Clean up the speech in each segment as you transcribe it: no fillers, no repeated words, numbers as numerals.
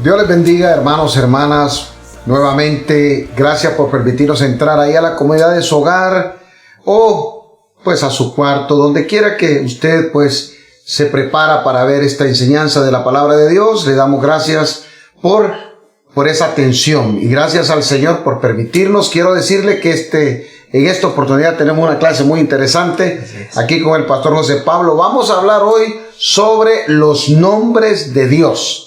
Dios les bendiga, hermanos, hermanas. Nuevamente, gracias por permitirnos entrar ahí a la comodidad de su hogar o pues a su cuarto, donde quiera que usted pues se prepara para ver esta enseñanza de la palabra de Dios. Le damos gracias por esa atención y gracias al Señor por permitirnos. Quiero decirle que en esta oportunidad tenemos una clase muy interesante aquí con el pastor José Pablo. Vamos a hablar hoy sobre los nombres de Dios.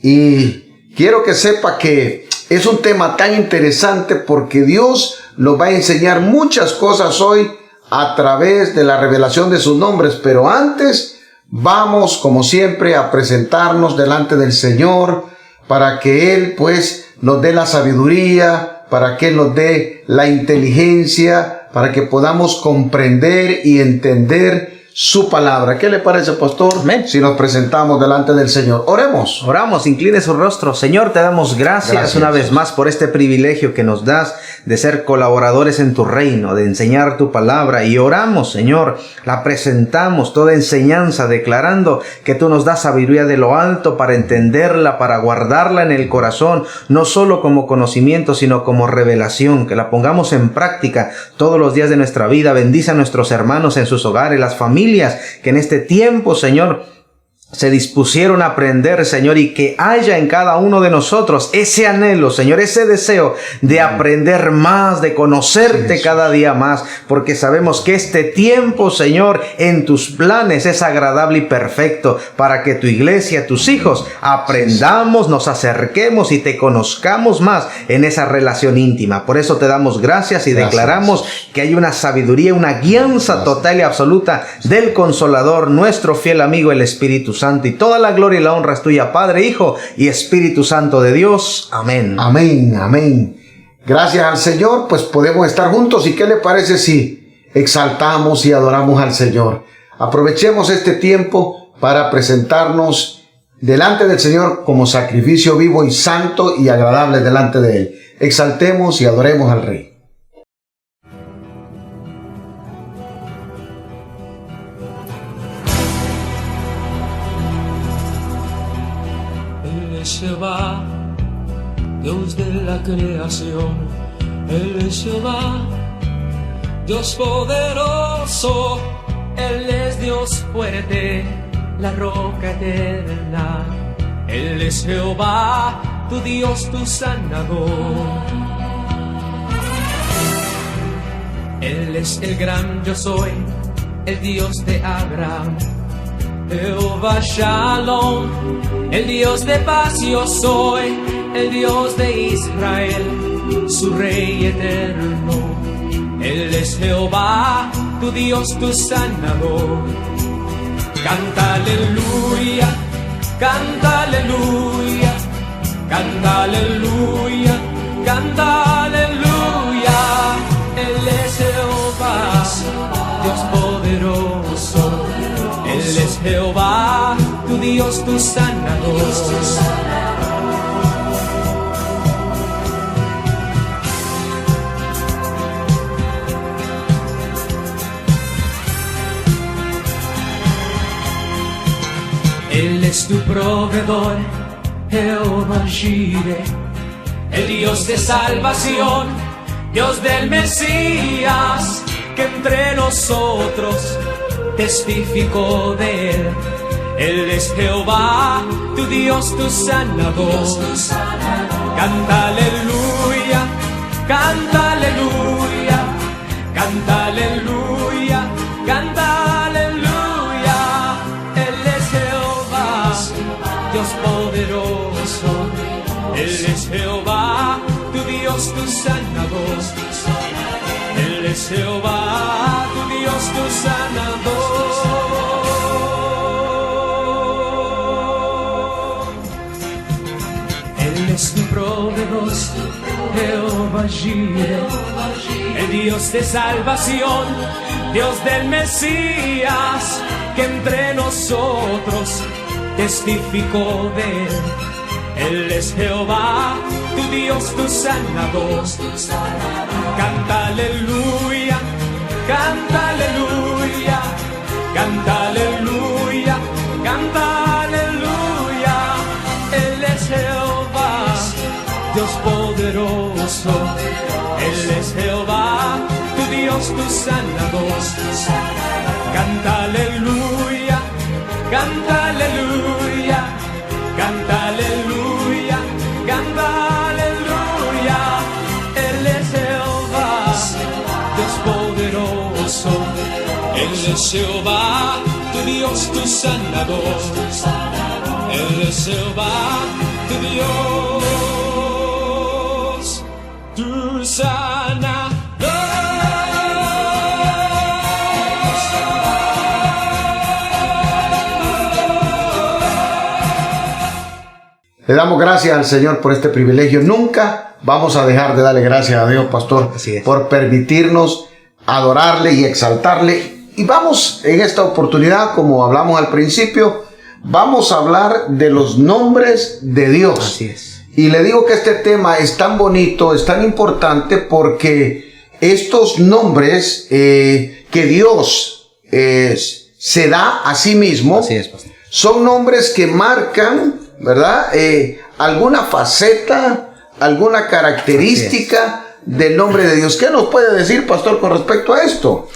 Y quiero que sepa que es un tema tan interesante porque Dios nos va a enseñar muchas cosas hoy a través de la revelación de sus nombres. Pero antes vamos, como siempre, a presentarnos delante del Señor para que Él pues nos dé la sabiduría, para que Él nos dé la inteligencia, para que podamos comprender y entender su palabra. ¿Qué le parece, pastor? Amén. Si nos presentamos delante del Señor. Oremos. Oramos, incline su rostro. Señor, te damos gracias una vez más por este privilegio que nos das de ser colaboradores en tu reino, de enseñar tu palabra. Y oramos, Señor, la presentamos, toda enseñanza, declarando que tú nos das sabiduría de lo alto para entenderla, para guardarla en el corazón, no solo como conocimiento, sino como revelación, que la pongamos en práctica todos los días de nuestra vida. Bendice a nuestros hermanos en sus hogares, las familias que en este tiempo, Señor, se dispusieron a aprender, Señor, y que haya en cada uno de nosotros ese anhelo, Señor, ese deseo de aprender más, de conocerte cada día más, porque sabemos que este tiempo, Señor, en tus planes es agradable y perfecto para que tu iglesia, tus hijos, aprendamos, nos acerquemos y te conozcamos más en esa relación íntima. Por eso te damos gracias y declaramos que hay una sabiduría, una guianza total y absoluta del Consolador, nuestro fiel amigo, el Espíritu Santo, y toda la gloria y la honra es tuya, Padre, Hijo y Espíritu Santo de Dios. Amén. Amén, amén. Gracias al Señor, pues podemos estar juntos. ¿Y qué le parece si exaltamos y adoramos al Señor? Aprovechemos este tiempo para presentarnos delante del Señor como sacrificio vivo y santo y agradable delante de Él. Exaltemos y adoremos al Rey. Jehová, Dios de la creación, Él es Jehová, Dios poderoso, Él es Dios fuerte, la roca eterna, Él es Jehová, tu Dios, tu sanador. Él es el gran yo soy, el Dios de Abraham, Jehová Shalom, el Dios de paz yo soy, el Dios de Israel, su Rey eterno. Él es Jehová, tu Dios, tu sanador. Canta aleluya, canta aleluya, canta aleluya, canta aleluya. Él es Jehová, Dios poderoso. Él es Jehová, tu Dios, tu sanador. Él es tu proveedor, Jehová Jireh, el Dios de salvación, Dios del Mesías, que entre nosotros testificó de Él. Él es Jehová, tu Dios, tu sanador. Canta aleluya, canta aleluya, canta aleluya, canta aleluya. Él es Jehová, Dios poderoso. Él es Jehová, tu Dios, tu sanador. Él es Jehová, tu Dios, tu sanador. Él es tu proveedor, Jehová Jireh, el Dios de salvación, Dios del Mesías, que entre nosotros testificó de Él. Él es Jehová, tu Dios, tu sanador. Canta aleluya, canta aleluya, canta aleluya, canta aleluya. Él es Jehová, es Jehová, tu Dios, tu sanador. Canta aleluya, canta aleluya, canta aleluya, canta aleluya. Él es Jehová, Dios poderoso. Él es Jehová, tu Dios, tu sanador. Él es Jehová, tu Dios, tu sanador. Le damos gracias al Señor por este privilegio. Nunca vamos a dejar de darle gracias a Dios, pastor, por permitirnos adorarle y exaltarle. Y vamos en esta oportunidad, como hablamos al principio, vamos a hablar de los nombres de Dios. Así es. Y le digo que este tema es tan bonito, es tan importante, porque estos nombres que Dios se da a sí mismo, así es, pastor, son nombres que marcan, ¿verdad? Alguna faceta, alguna característica del nombre de Dios. ¿Qué nos puede decir, pastor, con respecto a esto?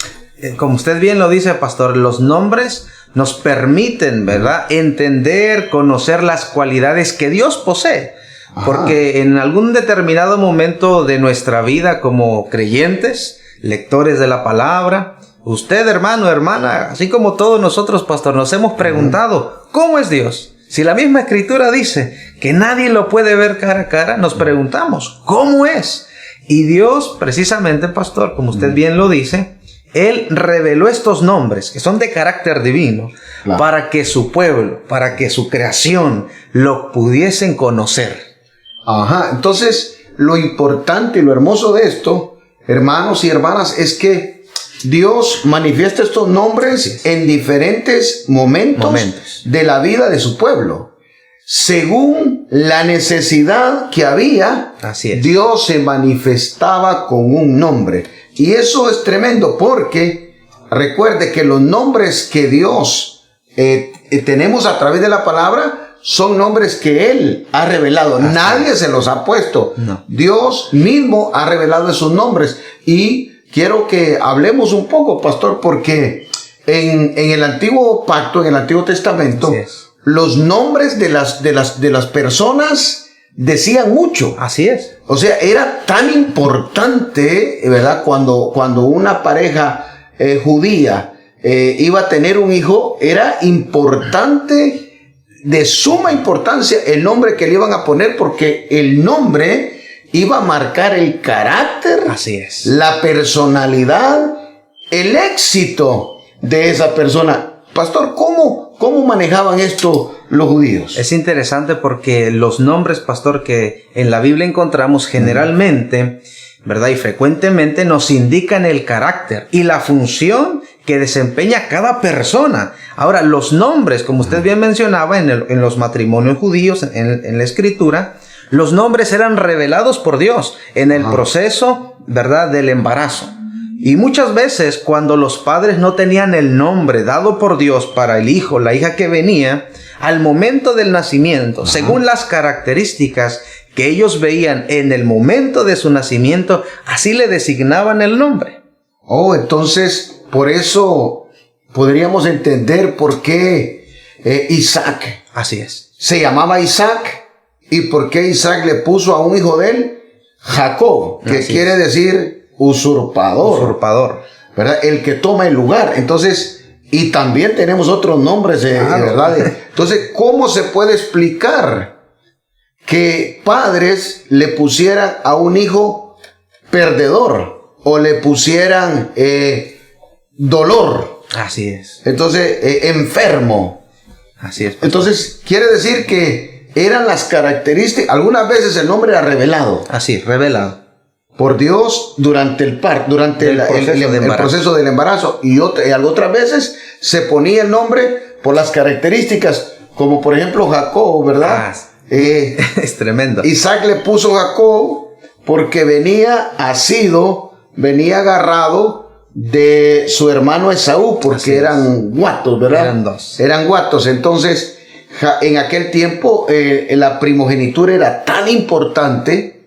Como usted bien lo dice, pastor, los nombres nos permiten, ¿verdad?, entender, conocer las cualidades que Dios posee. Ajá. Porque en algún determinado momento de nuestra vida como creyentes, lectores de la palabra, usted, hermano, hermana, así como todos nosotros, pastor, nos hemos preguntado, ¿cómo es Dios? Si la misma Escritura dice que nadie lo puede ver cara a cara, nos preguntamos, ¿cómo es? Y Dios, precisamente, pastor, como usted bien lo dice, Él reveló estos nombres que son de carácter divino, claro, para que su pueblo, para que su creación lo pudiesen conocer. Ajá, entonces lo importante y lo hermoso de esto, hermanos y hermanas, es que Dios manifiesta estos nombres en diferentes momentos de la vida de su pueblo. Según la necesidad que había, Dios se manifestaba con un nombre. Y eso es tremendo, porque recuerde que los nombres que Dios tenemos a través de la palabra son nombres que Él ha revelado. Nadie se los ha puesto. No. Dios mismo ha revelado esos nombres. Y quiero que hablemos un poco, pastor, porque en el antiguo pacto, en el Antiguo Testamento, los nombres de las personas decían mucho. Así es. O sea, era tan importante, ¿verdad? Cuando una pareja judía iba a tener un hijo, era importante, de suma importancia, el nombre que le iban a poner, porque el nombre iba a marcar el carácter, así es, la personalidad, el éxito de esa persona. Pastor, ¿cómo manejaban esto los judíos? Es interesante porque los nombres, pastor, que en la Biblia encontramos generalmente, ¿verdad?, y frecuentemente nos indican el carácter y la función que desempeña cada persona. Ahora, los nombres, como usted bien mencionaba, en los matrimonios judíos, en la Escritura, los nombres eran revelados por Dios en el proceso, ¿verdad?, del embarazo. Y muchas veces cuando los padres no tenían el nombre dado por Dios para el hijo, la hija que venía, al momento del nacimiento, según las características que ellos veían en el momento de su nacimiento, así le designaban el nombre. Oh, entonces, por eso podríamos entender por qué Isaac, así es, se llamaba Isaac, y por qué Isaac le puso a un hijo de él Jacob, que así quiere decir usurpador, ¿verdad? El que toma el lugar. Entonces, y también tenemos otros nombres, ¿verdad? Entonces, ¿cómo se puede explicar que padres le pusieran a un hijo perdedor o le pusieran dolor? Así es. Entonces, enfermo. Así es. Entonces, quiere decir que eran las características. Algunas veces el nombre era revelado. Así, revelado por Dios durante el parto, durante el proceso del embarazo. Y otras veces se ponía el nombre por las características, como por ejemplo Jacob, ¿verdad? Es tremendo. Isaac le puso Jacob porque venía agarrado de su hermano Esaú, porque eran guatos, ¿verdad? Eran guatos. Entonces, en aquel tiempo, la primogenitura era tan importante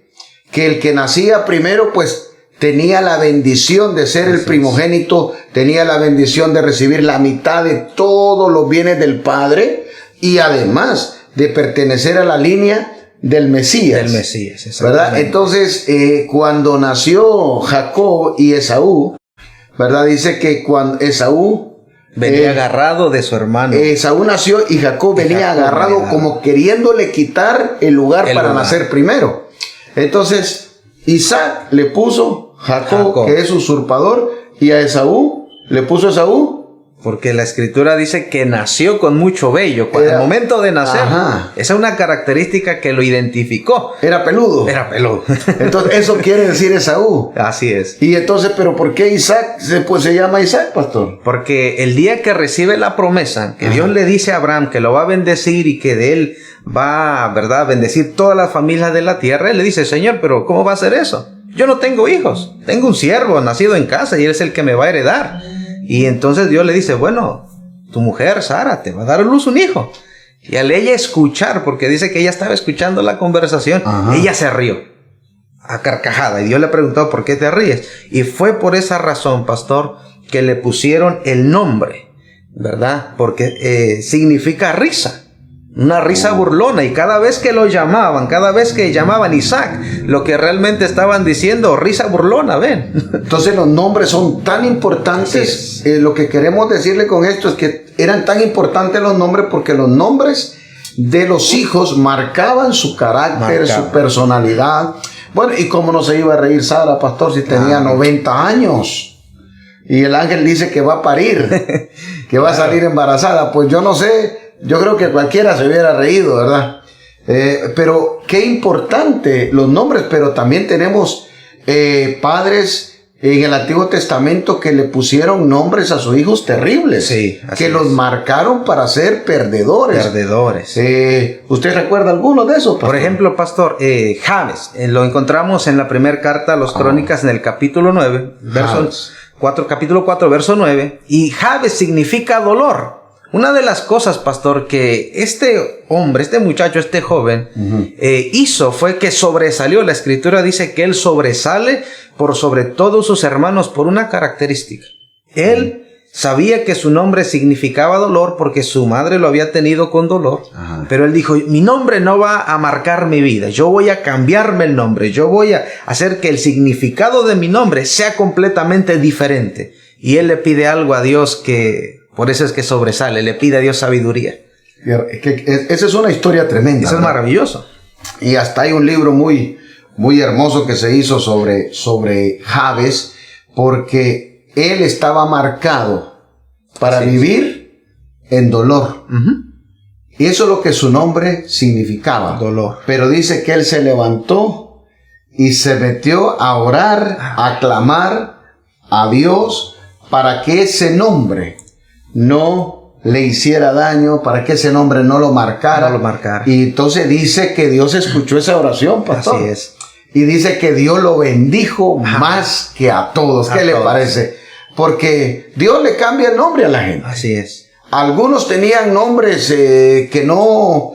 que el que nacía primero, pues, tenía la bendición de ser el primogénito, tenía la bendición de recibir la mitad de todos los bienes del Padre y además de pertenecer a la línea del Mesías. Del Mesías, ¿verdad? Entonces, cuando nació Jacob y Esaú, ¿verdad? Dice que cuando Esaú venía agarrado de su hermano. Esaú nació y Jacob venía agarrado como queriéndole quitar el lugar para nacer primero. Entonces, Isaac le puso Jacob, que es usurpador, y a Esaú le puso Esaú. Porque la escritura dice que nació con mucho vello. Al momento de nacer, esa es una característica que lo identificó. Era peludo. Era peludo. Entonces, eso quiere decir Esaú. Así es. Y entonces, ¿pero por qué Isaac se llama Isaac, pastor? Porque el día que recibe la promesa, que Dios le dice a Abraham que lo va a bendecir y que de él va, ¿verdad?, a bendecir todas las familias de la tierra, él le dice, Señor, ¿pero cómo va a ser eso? Yo no tengo hijos. Tengo un siervo nacido en casa y él es el que me va a heredar. Y entonces Dios le dice, bueno, tu mujer, Sara, te va a dar a luz un hijo. Y al ella escuchar, porque dice que ella estaba escuchando la conversación, ella se rió a carcajada. Y Dios le preguntó, ¿por qué te ríes? Y fue por esa razón, pastor, que le pusieron el nombre, ¿verdad? Porque significa risa. Una risa burlona, y cada vez que lo llamaban, cada vez que llamaban Isaac, lo que realmente estaban diciendo, risa burlona, ven. Entonces los nombres son tan importantes. Lo que queremos decirle con esto es que eran tan importantes los nombres porque los nombres de los hijos marcaban su carácter, su personalidad. Bueno, y cómo no se iba a reír Sara, pastor, si tenía 90 años. Y el ángel dice que va a parir, que va a salir embarazada. Pues yo no sé. Yo creo que cualquiera se hubiera reído, ¿verdad? Pero qué importante los nombres, pero también tenemos padres en el Antiguo Testamento que le pusieron nombres a sus hijos terribles, que los marcaron para ser perdedores. ¿Usted recuerda alguno de esos, pastor? Por ejemplo, pastor, Jabes, lo encontramos en la primera carta a los Crónicas en el capítulo 9, capítulo 4, verso 9, y Jabes significa dolor. Una de las cosas, pastor, que este hombre, este muchacho, este joven, hizo fue que sobresalió. La escritura dice que él sobresale por sobre todos sus hermanos por una característica. Él sabía que su nombre significaba dolor porque su madre lo había tenido con dolor. Pero él dijo, mi nombre no va a marcar mi vida. Yo voy a cambiarme el nombre. Yo voy a hacer que el significado de mi nombre sea completamente diferente. Y él le pide algo a Dios que... Por eso es que sobresale, le pide a Dios sabiduría. Esa es una historia tremenda. Eso es maravilloso. Y hasta hay un libro muy, muy hermoso que se hizo sobre Jabes, porque él estaba marcado para vivir en dolor. Y eso es lo que su nombre significaba. Dolor. Pero dice que él se levantó y se metió a orar, a clamar a Dios para que ese nombre no le hiciera daño, para que ese nombre no lo marcara. Y entonces dice que Dios escuchó esa oración, pastor. Así es. Y dice que Dios lo bendijo más que a todos. ¿Qué le parece? Porque Dios le cambia el nombre a la gente. Así es. Algunos tenían nombres que no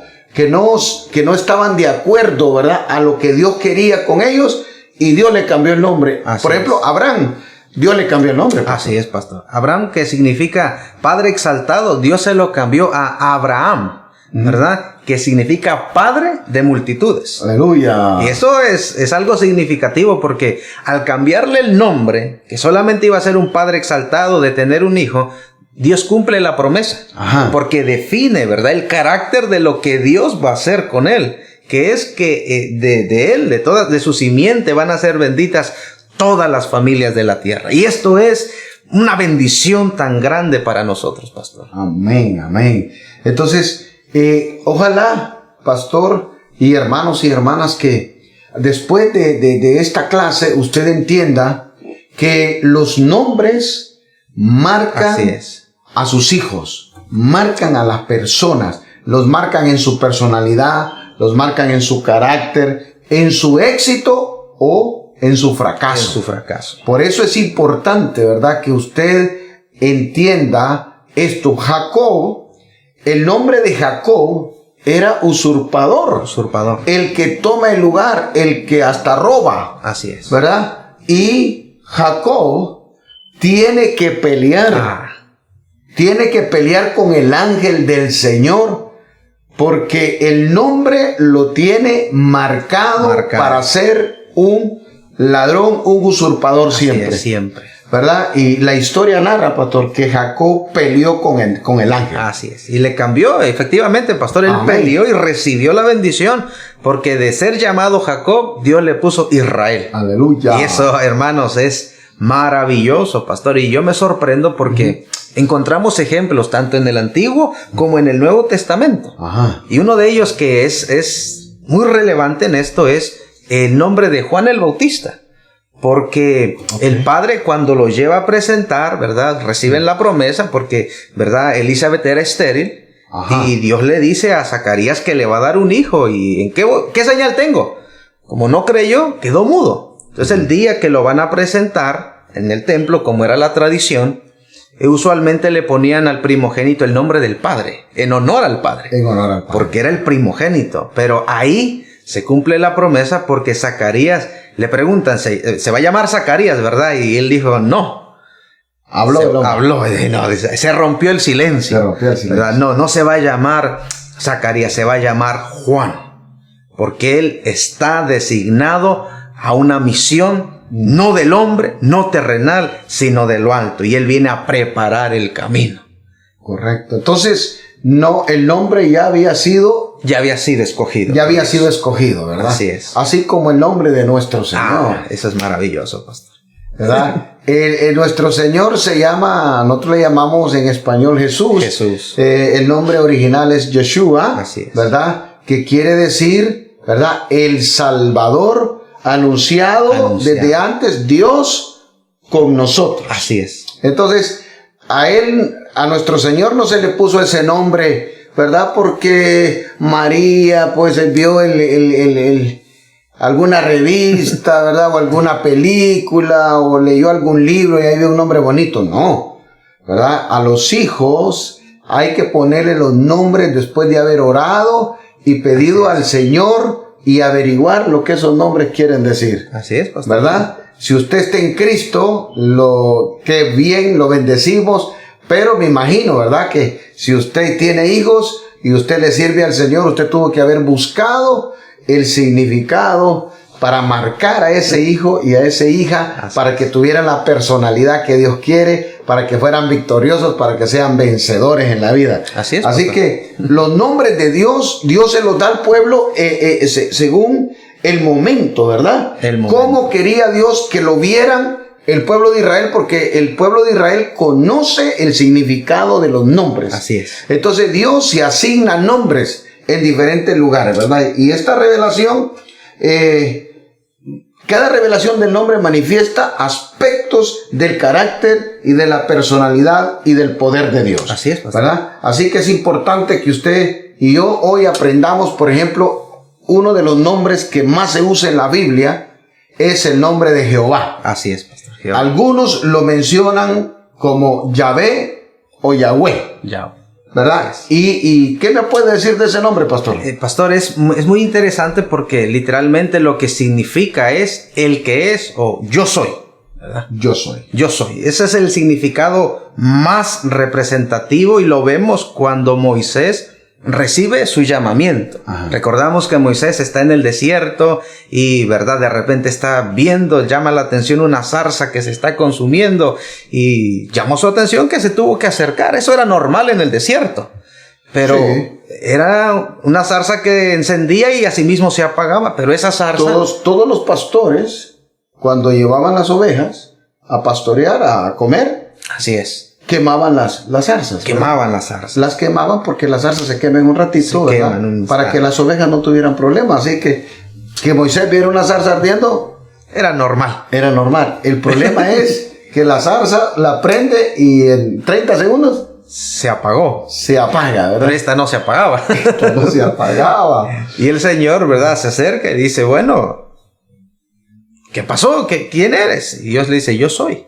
estaban de acuerdo, ¿verdad?, a lo que Dios quería con ellos, y Dios le cambió el nombre. Por ejemplo, Abraham. Dios le cambió el nombre. Así es, pastor. Abraham, que significa Padre exaltado, Dios se lo cambió a Abraham, ¿verdad? Que significa Padre de multitudes. Aleluya. Y eso es algo significativo porque al cambiarle el nombre, que solamente iba a ser un Padre exaltado de tener un hijo, Dios cumple la promesa. Porque define, ¿verdad?, el carácter de lo que Dios va a hacer con él. Que es que de él, de su simiente, van a ser benditas todas las familias de la tierra. Y esto es una bendición tan grande para nosotros, pastor. Amén, amén. Entonces, ojalá, pastor y hermanos y hermanas, que después de esta clase usted entienda que los nombres marcan a sus hijos, marcan a las personas, los marcan en su personalidad, los marcan en su carácter, en su éxito o en su fracaso. En su fracaso. Por eso es importante, ¿verdad?, que usted entienda esto. Jacob, el nombre de Jacob era usurpador. Usurpador. El que toma el lugar, el que hasta roba. Así es. ¿Verdad? Y Jacob tiene que pelear. Tiene que pelear con el ángel del Señor, porque el nombre lo tiene marcado. Para ser un ladrón, un usurpador siempre. Siempre. ¿Verdad? Y la historia narra, pastor, que Jacob peleó con el ángel. Así es. Y le cambió, efectivamente, pastor, él peleó y recibió la bendición, porque de ser llamado Jacob, Dios le puso Israel. Aleluya. Y eso, hermanos, es maravilloso, pastor. Y yo me sorprendo porque encontramos ejemplos tanto en el Antiguo como en el Nuevo Testamento. Y uno de ellos que es muy relevante en esto es el nombre de Juan el Bautista. Porque el padre, cuando lo lleva a presentar, ¿verdad? Reciben la promesa porque, ¿verdad? Elizabeth era estéril. Y Dios le dice a Zacarías que le va a dar un hijo. ¿Y en qué señal tengo? Como no creyó, quedó mudo. Entonces el día que lo van a presentar en el templo, como era la tradición, usualmente le ponían al primogénito el nombre del padre, en honor al padre. En honor al padre. Porque era el primogénito. Pero ahí se cumple la promesa porque Zacarías, le preguntan, se va a llamar Zacarías, ¿verdad? Y él dijo, no. Se rompió el silencio. ¿Verdad? No se va a llamar Zacarías, se va a llamar Juan. Porque él está designado a una misión, no del hombre, no terrenal, sino de lo alto. Y él viene a preparar el camino. Correcto. Entonces, no, el nombre ya había sido escogido. Ya había sido escogido, ¿verdad? Así es. Así como el nombre de nuestro Señor. Eso es maravilloso, pastor. ¿Verdad? Nuestro Señor se llama, nosotros le llamamos en español Jesús. El nombre original es Yeshua. Así es. ¿Verdad? Que quiere decir, ¿verdad? El Salvador anunciado desde antes, Dios con nosotros. Así es. Entonces, a nuestro Señor no se le puso ese nombre, ¿verdad? Porque María, pues, vio alguna revista, ¿verdad? O alguna película, o leyó algún libro y ahí vio un nombre bonito. No, ¿verdad? A los hijos hay que ponerle los nombres después de haber orado y pedido al Señor y averiguar lo que esos nombres quieren decir. Así es, pastor. ¿Verdad? Si usted está en Cristo, qué bien, lo bendecimos. Pero me imagino, ¿verdad? Que si usted tiene hijos y usted le sirve al Señor, usted tuvo que haber buscado el significado para marcar a ese hijo y a esa hija, para que tuvieran la personalidad que Dios quiere, para que fueran victoriosos, para que sean vencedores en la vida. Así es. Así que los nombres de Dios se los da al pueblo según el momento, ¿verdad? ¿Cómo quería Dios que lo vieran el pueblo de Israel? Porque el pueblo de Israel conoce el significado de los nombres. Así es. Entonces Dios se asigna nombres en diferentes lugares, ¿verdad? Y esta revelación, cada revelación del nombre manifiesta aspectos del carácter y de la personalidad y del poder de Dios. Así es, ¿verdad? Así que es importante que usted y yo hoy aprendamos, por ejemplo, uno de los nombres que más se usa en la Biblia es el nombre de Jehová. Así es, pastor. Jehová. Algunos lo mencionan como Yahvé o Yahweh. ¿Verdad? ¿Y qué me puede decir de ese nombre, pastor? Pastor, es muy interesante porque literalmente lo que significa es el que es o yo soy. ¿Verdad? Yo soy. Yo soy. Ese es el significado más representativo y lo vemos cuando Moisés recibe su llamamiento. Recordamos que Moisés está en el desierto y, ¿verdad? De repente está viendo, llama la atención una zarza que se está consumiendo y llamó su atención que se tuvo que acercar. Eso era normal en el desierto. Pero era una zarza que encendía y asimismo se apagaba. Pero esa zarza... Todos los pastores, cuando llevaban las ovejas a pastorear, a comer... Así es. Quemaban las zarzas. Quemaban las zarzas. Las quemaban porque las zarzas se queman un ratito, para que las ovejas no tuvieran problemas. Así que Moisés viera una zarza ardiendo. Era normal. Era normal. El problema es que la zarza la prende y en 30 segundos se apagó. Se apaga, ¿verdad? Pero esta no se apagaba. Esta no se apagaba. Y el Señor, ¿verdad? Se acerca y dice, bueno, ¿qué pasó? ¿Quién eres? Y Dios le dice, yo soy.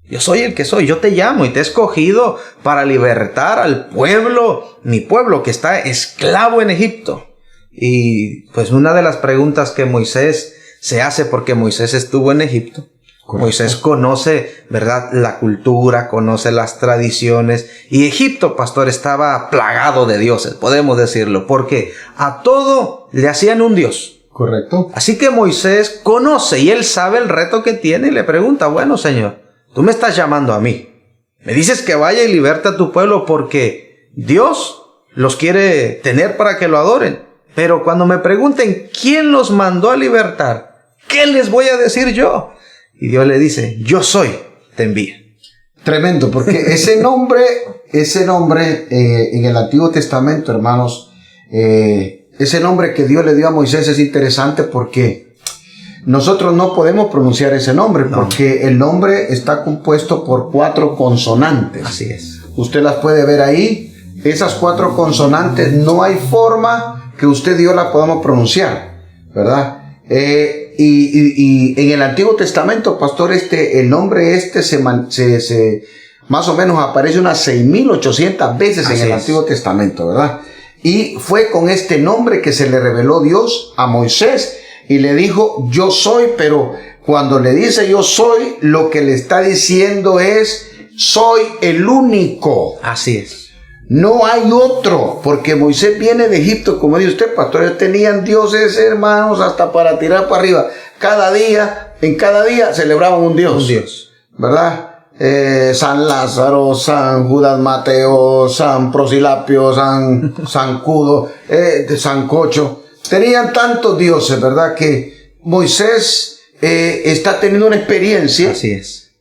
Yo soy el que soy, yo te llamo y te he escogido para libertar al pueblo, mi pueblo que está esclavo en Egipto. Y pues una de las preguntas que Moisés se hace, porque Moisés estuvo en Egipto, Correcto. Moisés conoce, ¿verdad?, la cultura, conoce las tradiciones. Y Egipto, pastor, estaba plagado de dioses, podemos decirlo, porque a todo le hacían un dios. Correcto. Así que Moisés conoce y él sabe el reto que tiene y le pregunta, bueno, Señor, tú me estás llamando a mí. Me dices que vaya y liberte a tu pueblo porque Dios los quiere tener para que lo adoren. Pero cuando me pregunten quién los mandó a libertar, ¿qué les voy a decir yo? Y Dios le dice, yo soy, te envía. Tremendo, porque ese nombre en el Antiguo Testamento, hermanos, ese nombre que Dios le dio a Moisés es interesante porque nosotros no podemos pronunciar ese nombre, porque el nombre está compuesto por 4 consonantes. Así es. Usted las puede ver ahí. Esas 4 consonantes no hay forma que usted y yo la podamos pronunciar, ¿verdad? Y en el Antiguo Testamento, pastor, el nombre más o menos aparece unas 6,800 veces en el Antiguo Testamento, ¿verdad? Y fue con este nombre que se le reveló Dios a Moisés y le dijo, yo soy, pero cuando le dice yo soy, lo que le está diciendo es, soy el único. Así es. No hay otro, porque Moisés viene de Egipto, como dice usted, pastor, ellos tenían dioses, hermanos, hasta para tirar para arriba. En cada día celebraban un dios. Un dios. ¿Verdad? San Lázaro, San Judas Mateo, San Prosilapio, San Cudo, San Cocho. Tenían tantos dioses, ¿verdad? Que Moisés está teniendo una experiencia. Así es.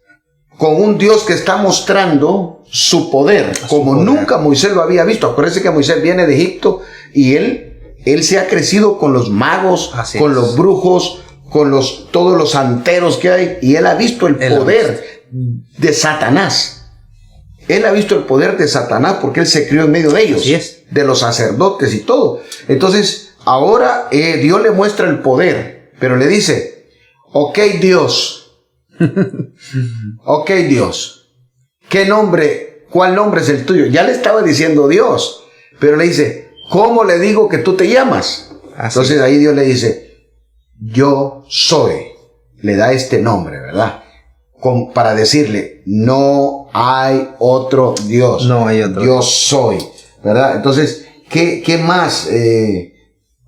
Con un Dios que está mostrando su poder, como nunca Moisés lo había visto. Acuérdense que Moisés viene de Egipto y él se ha crecido con los magos, con los brujos, con todos los santeros que hay, y él ha visto el poder de Satanás. Él ha visto el poder de Satanás porque él se crió en medio de ellos, de los sacerdotes y todo. Entonces, ahora Dios le muestra el poder, pero le dice, ok Dios, ok Dios, ¿cuál nombre es el tuyo? Ya le estaba diciendo Dios, pero le dice, ¿cómo le digo que tú te llamas? Entonces ahí Dios le dice, yo soy, le da este nombre, ¿verdad? Para decirle, no hay otro Dios. No hay otro. Yo soy, ¿verdad? Entonces, ¿qué más,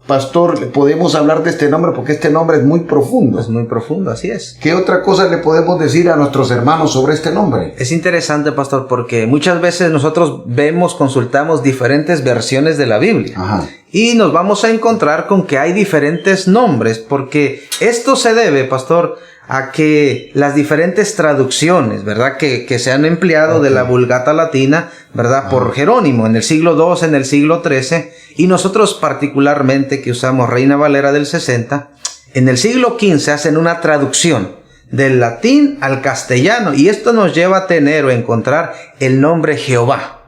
pastor, podemos hablar de este nombre? Porque este nombre es muy profundo. Es muy profundo, así es. ¿Qué otra cosa le podemos decir a nuestros hermanos sobre este nombre? Es interesante, pastor, porque muchas veces nosotros consultamos diferentes versiones de la Biblia. Ajá. Y nos vamos a encontrar con que hay diferentes nombres, porque esto se debe, pastor, a que las diferentes traducciones, ¿verdad?, que se han empleado de la Vulgata Latina, ¿verdad?, por Jerónimo en el siglo II, en el siglo XIII, y nosotros particularmente que usamos Reina Valera del 60, en el siglo XV hacen una traducción del latín al castellano, y esto nos lleva a tener o encontrar el nombre Jehová.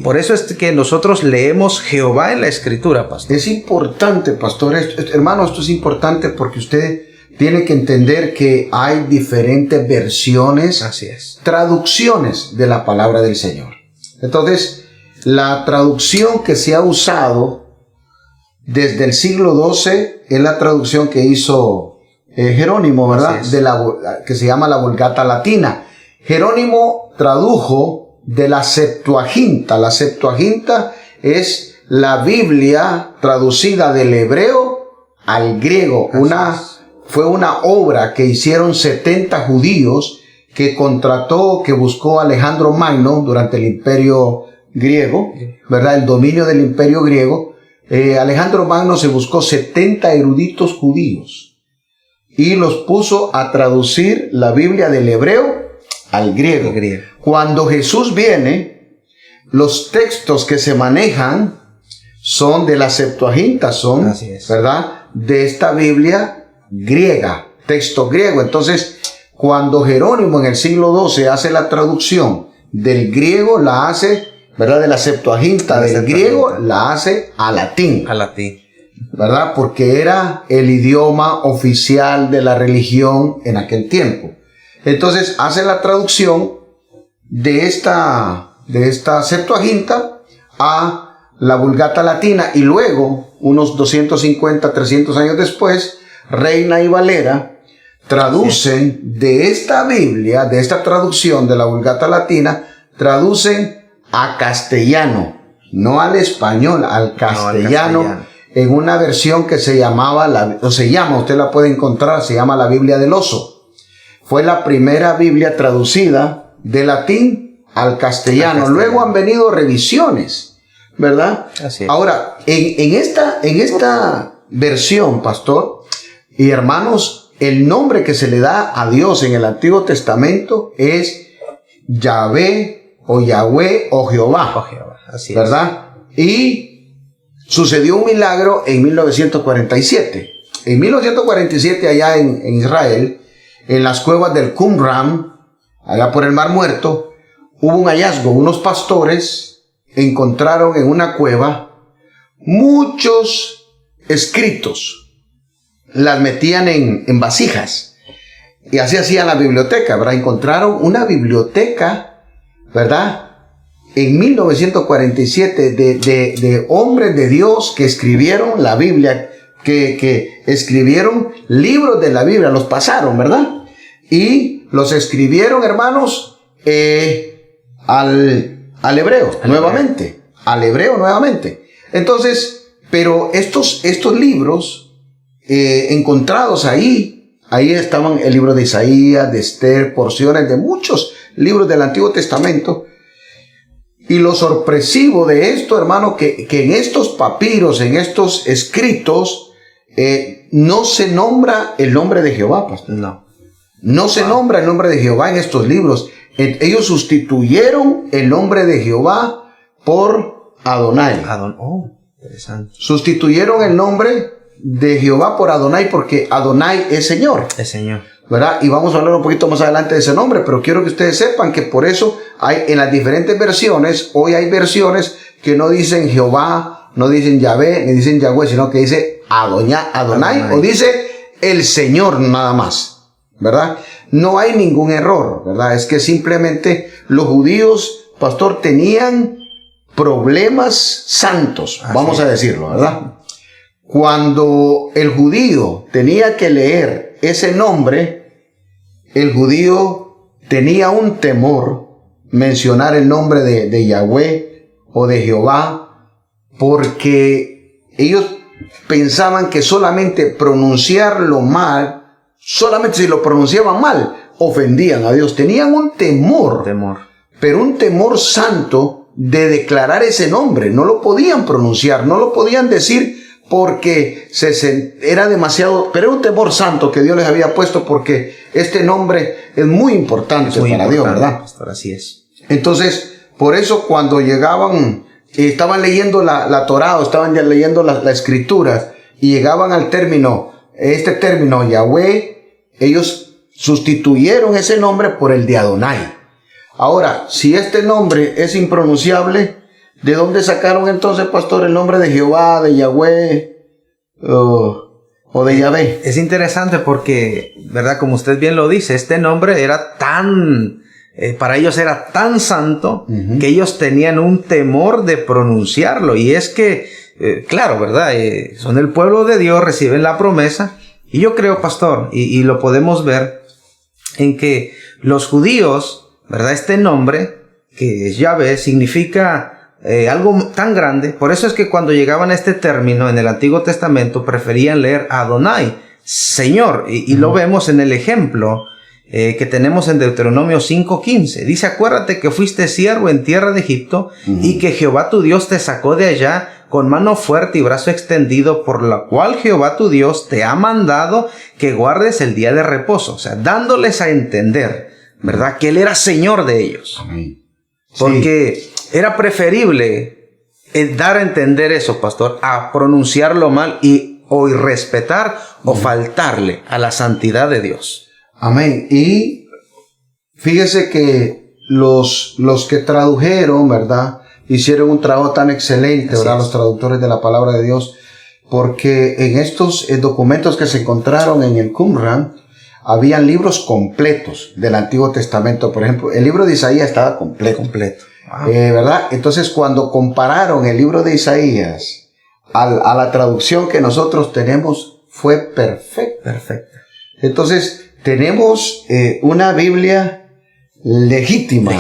Por eso es que nosotros leemos Jehová en la Escritura, pastor. Es importante, pastor, hermano, esto es importante porque usted tiene que entender que hay diferentes versiones, así es, traducciones de la palabra del Señor. Entonces, la traducción que se ha usado desde el siglo XII es la traducción que hizo Jerónimo, ¿verdad? Que se llama la Vulgata Latina. Jerónimo tradujo de la Septuaginta. La Septuaginta es la Biblia traducida del hebreo al griego. Fue una obra que hicieron 70 judíos que buscó Alejandro Magno durante el Imperio griego, ¿verdad? El dominio del Imperio griego. Alejandro Magno se buscó 70 eruditos judíos y los puso a traducir la Biblia del hebreo al griego. Cuando Jesús viene, los textos que se manejan son de la Septuaginta, ¿verdad?, de esta Biblia griega, texto griego. Entonces, cuando Jerónimo en el siglo XII hace la traducción del griego, la hace, ¿verdad?, de la Septuaginta, del griego, la hace a latín. ¿Verdad? Porque era el idioma oficial de la religión en aquel tiempo. Entonces, hace la traducción de esta Septuaginta a la Vulgata Latina, y luego, unos 250, 300 años después, Reina y Valera traducen de esta Biblia, de esta traducción de la Vulgata Latina, traducen a castellano, no al español, al castellano, en una versión que se llamaba, usted la puede encontrar, se llama la Biblia del Oso. Fue la primera Biblia traducida de latín al castellano. Luego han venido revisiones, ¿verdad? Así es. Ahora, en esta versión, pastor y hermanos, el nombre que se le da a Dios en el Antiguo Testamento es Yahvé o Yahweh o Jehová, así ¿verdad? Y sucedió un milagro en 1947. En 1947, allá en Israel, en las cuevas del Qumran, allá por el Mar Muerto, hubo un hallazgo. Unos pastores encontraron en una cueva muchos escritos. Las metían en vasijas. Y así hacían la biblioteca, ¿verdad? Encontraron una biblioteca, ¿verdad?, en 1947 de hombres de Dios que escribieron la Biblia, que escribieron libros de la Biblia, los pasaron, ¿verdad? Y los escribieron, hermanos, al hebreo nuevamente. Al hebreo nuevamente. Entonces, pero estos libros encontrados ahí estaban el libro de Isaías, de Esther, porciones de muchos libros del Antiguo Testamento. Y lo sorpresivo de esto, hermano, que en estos papiros, en estos escritos, no se nombra el nombre de Jehová, pastor. No se nombra el nombre de Jehová en estos libros. Ellos sustituyeron el nombre de Jehová por Adonai. Interesante. Sustituyeron el nombre de Jehová por Adonai porque Adonai es Señor. Es Señor. ¿Verdad? Y vamos a hablar un poquito más adelante de ese nombre, pero quiero que ustedes sepan que por eso hay en las diferentes versiones, hoy hay versiones que no dicen Jehová, no dicen Yahvé, ni dicen Yahweh, sino que dice Adonai, o dice el Señor nada más, ¿verdad? No hay ningún error, ¿verdad? Es que simplemente los judíos, pastor, tenían problemas santos, vamos a decirlo, ¿verdad? Cuando el judío tenía que leer ese nombre, el judío tenía un temor mencionar el nombre de Yahweh o de Jehová, porque ellos pensaban que solamente pronunciarlo mal, solamente si lo pronunciaban mal, ofendían a Dios. Tenían un temor, pero un temor santo de declarar ese nombre. No lo podían pronunciar, no lo podían decir, porque era demasiado, pero era un temor santo que Dios les había puesto, porque este nombre es muy importante para Dios, ¿verdad? Pastor, así es. Entonces, por eso cuando llegaban, estaban leyendo la Torá, o estaban ya leyendo la Escritura, y llegaban al término, Yahweh, ellos sustituyeron ese nombre por el de Adonai. Ahora, si este nombre es impronunciable, ¿de dónde sacaron entonces, pastor, el nombre de Jehová, de Yahweh o de Yahvé? Es interesante porque, ¿verdad? Como usted bien lo dice, este nombre era para ellos era tan santo, que ellos tenían un temor de pronunciarlo. Y es que, claro, ¿verdad? Son el pueblo de Dios, reciben la promesa. Y yo creo, pastor, y lo podemos ver en que los judíos, ¿verdad? Este nombre, que es Yahvé, significa algo tan grande. Por eso es que cuando llegaban a este término en el Antiguo Testamento preferían leer Adonai, Señor, y lo vemos en el ejemplo que tenemos en Deuteronomio 5:15. Dice: acuérdate que fuiste siervo en tierra de Egipto, y que Jehová tu Dios te sacó de allá con mano fuerte y brazo extendido, por la cual Jehová tu Dios te ha mandado que guardes el día de reposo. O sea, dándoles a entender, ¿verdad?, que Él era Señor de ellos. Amén. Porque era preferible dar a entender eso, pastor, a pronunciarlo mal o irrespetar o faltarle a la santidad de Dios. Amén. Y fíjese que los que tradujeron, ¿verdad?, hicieron un trabajo tan excelente, ¿verdad?, los traductores de la palabra de Dios, porque en estos documentos que se encontraron en el Qumran, habían libros completos del Antiguo Testamento. Por ejemplo, el libro de Isaías estaba completo. Wow. ¿Verdad? Entonces, cuando compararon el libro de Isaías a la traducción que nosotros tenemos, fue perfecta. Perfecto. Entonces, tenemos una Biblia legítima,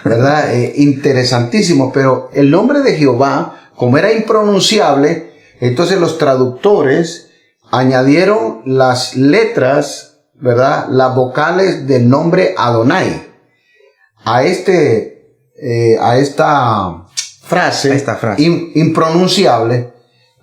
¿verdad? Interesantísimo, pero el nombre de Jehová, como era impronunciable, entonces los traductores añadieron las letras, ¿verdad? Las vocales del nombre Adonai a esta frase impronunciable,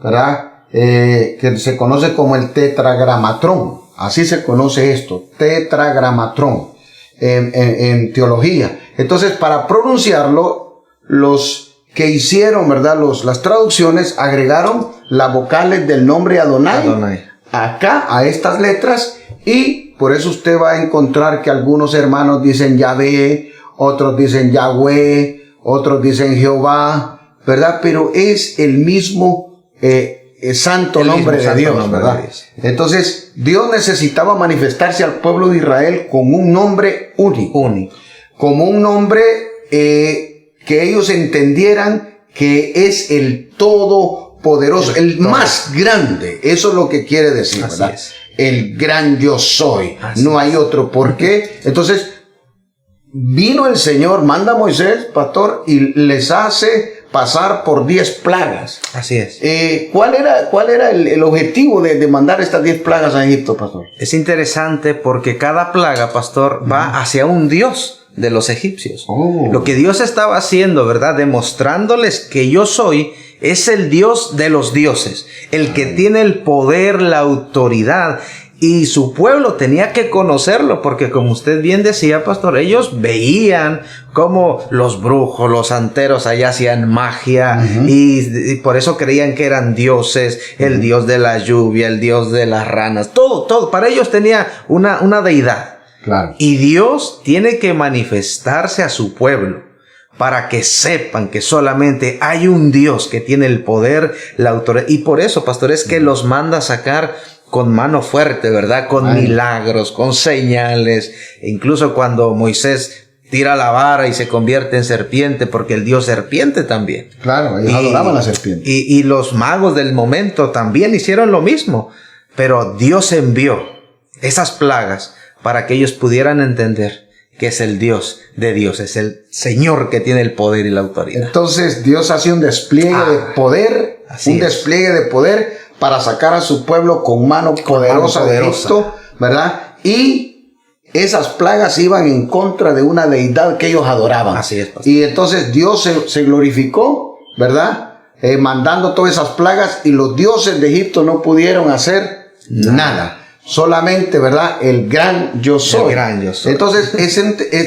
¿verdad? Que se conoce como el tetragramatrón. Así se conoce esto, tetragramatrón, en teología. Entonces, para pronunciarlo, los que hicieron, ¿verdad? Las traducciones agregaron las vocales del nombre Adonai acá, a estas letras, y por eso usted va a encontrar que algunos hermanos dicen Yahvé, otros dicen Yahweh, otros dicen Jehová, ¿verdad? Pero es el mismo santo nombre de Dios, ¿verdad? Entonces, Dios necesitaba manifestarse al pueblo de Israel con un nombre único. Como un nombre que ellos entendieran que es el todopoderoso, el más grande. Eso es lo que quiere decir, ¿verdad? El gran yo soy. No hay otro. ¿Por qué? Entonces, vino el Señor, manda a Moisés, pastor, y les hace pasar por 10 plagas. Así es. ¿Cuál era el objetivo de mandar estas 10 plagas a Egipto, pastor? Es interesante porque cada plaga, pastor, va hacia un dios de los egipcios. Lo que Dios estaba haciendo, ¿verdad? Demostrándoles que yo soy, es el Dios de los dioses, el que tiene el poder, la autoridad. Y su pueblo tenía que conocerlo, porque como usted bien decía, pastor, ellos veían cómo los brujos, los santeros allá hacían magia, y por eso creían que eran dioses, el dios de la lluvia, el dios de las ranas, todo, para ellos tenía una deidad. Claro. Y Dios tiene que manifestarse a su pueblo para que sepan que solamente hay un Dios que tiene el poder, la autoridad. Y por eso, pastor, es que los manda a sacar con mano fuerte, ¿verdad? Con milagros, con señales. E incluso cuando Moisés tira la vara y se convierte en serpiente, porque el Dios serpiente también. Claro, ellos adoraban la serpiente. Y los magos del momento también hicieron lo mismo. Pero Dios envió esas plagas para que ellos pudieran entender que es el Dios de Dios, es el Señor que tiene el poder y la autoridad. Entonces Dios hace un despliegue de poder, despliegue de poder para sacar a su pueblo con mano poderosa de Egipto, ¿verdad? Y esas plagas iban en contra de una deidad que ellos adoraban. Así es, pastor. Y entonces Dios se glorificó, ¿verdad? Mandando todas esas plagas, y los dioses de Egipto no pudieron hacer nada. Solamente, ¿verdad? El gran yo soy. El gran yo soy. Entonces,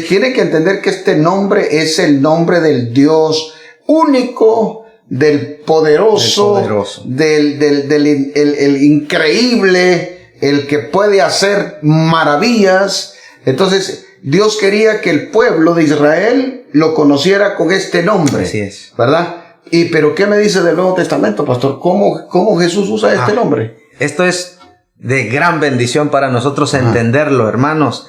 tiene que entender que este nombre es el nombre del Dios único, del poderoso, del increíble, el que puede hacer maravillas. Entonces, Dios quería que el pueblo de Israel lo conociera con este nombre. Así es. ¿Verdad? Pero ¿qué me dice del Nuevo Testamento, pastor? ¿Cómo Jesús usa este nombre? Esto es de gran bendición para nosotros entenderlo, hermanos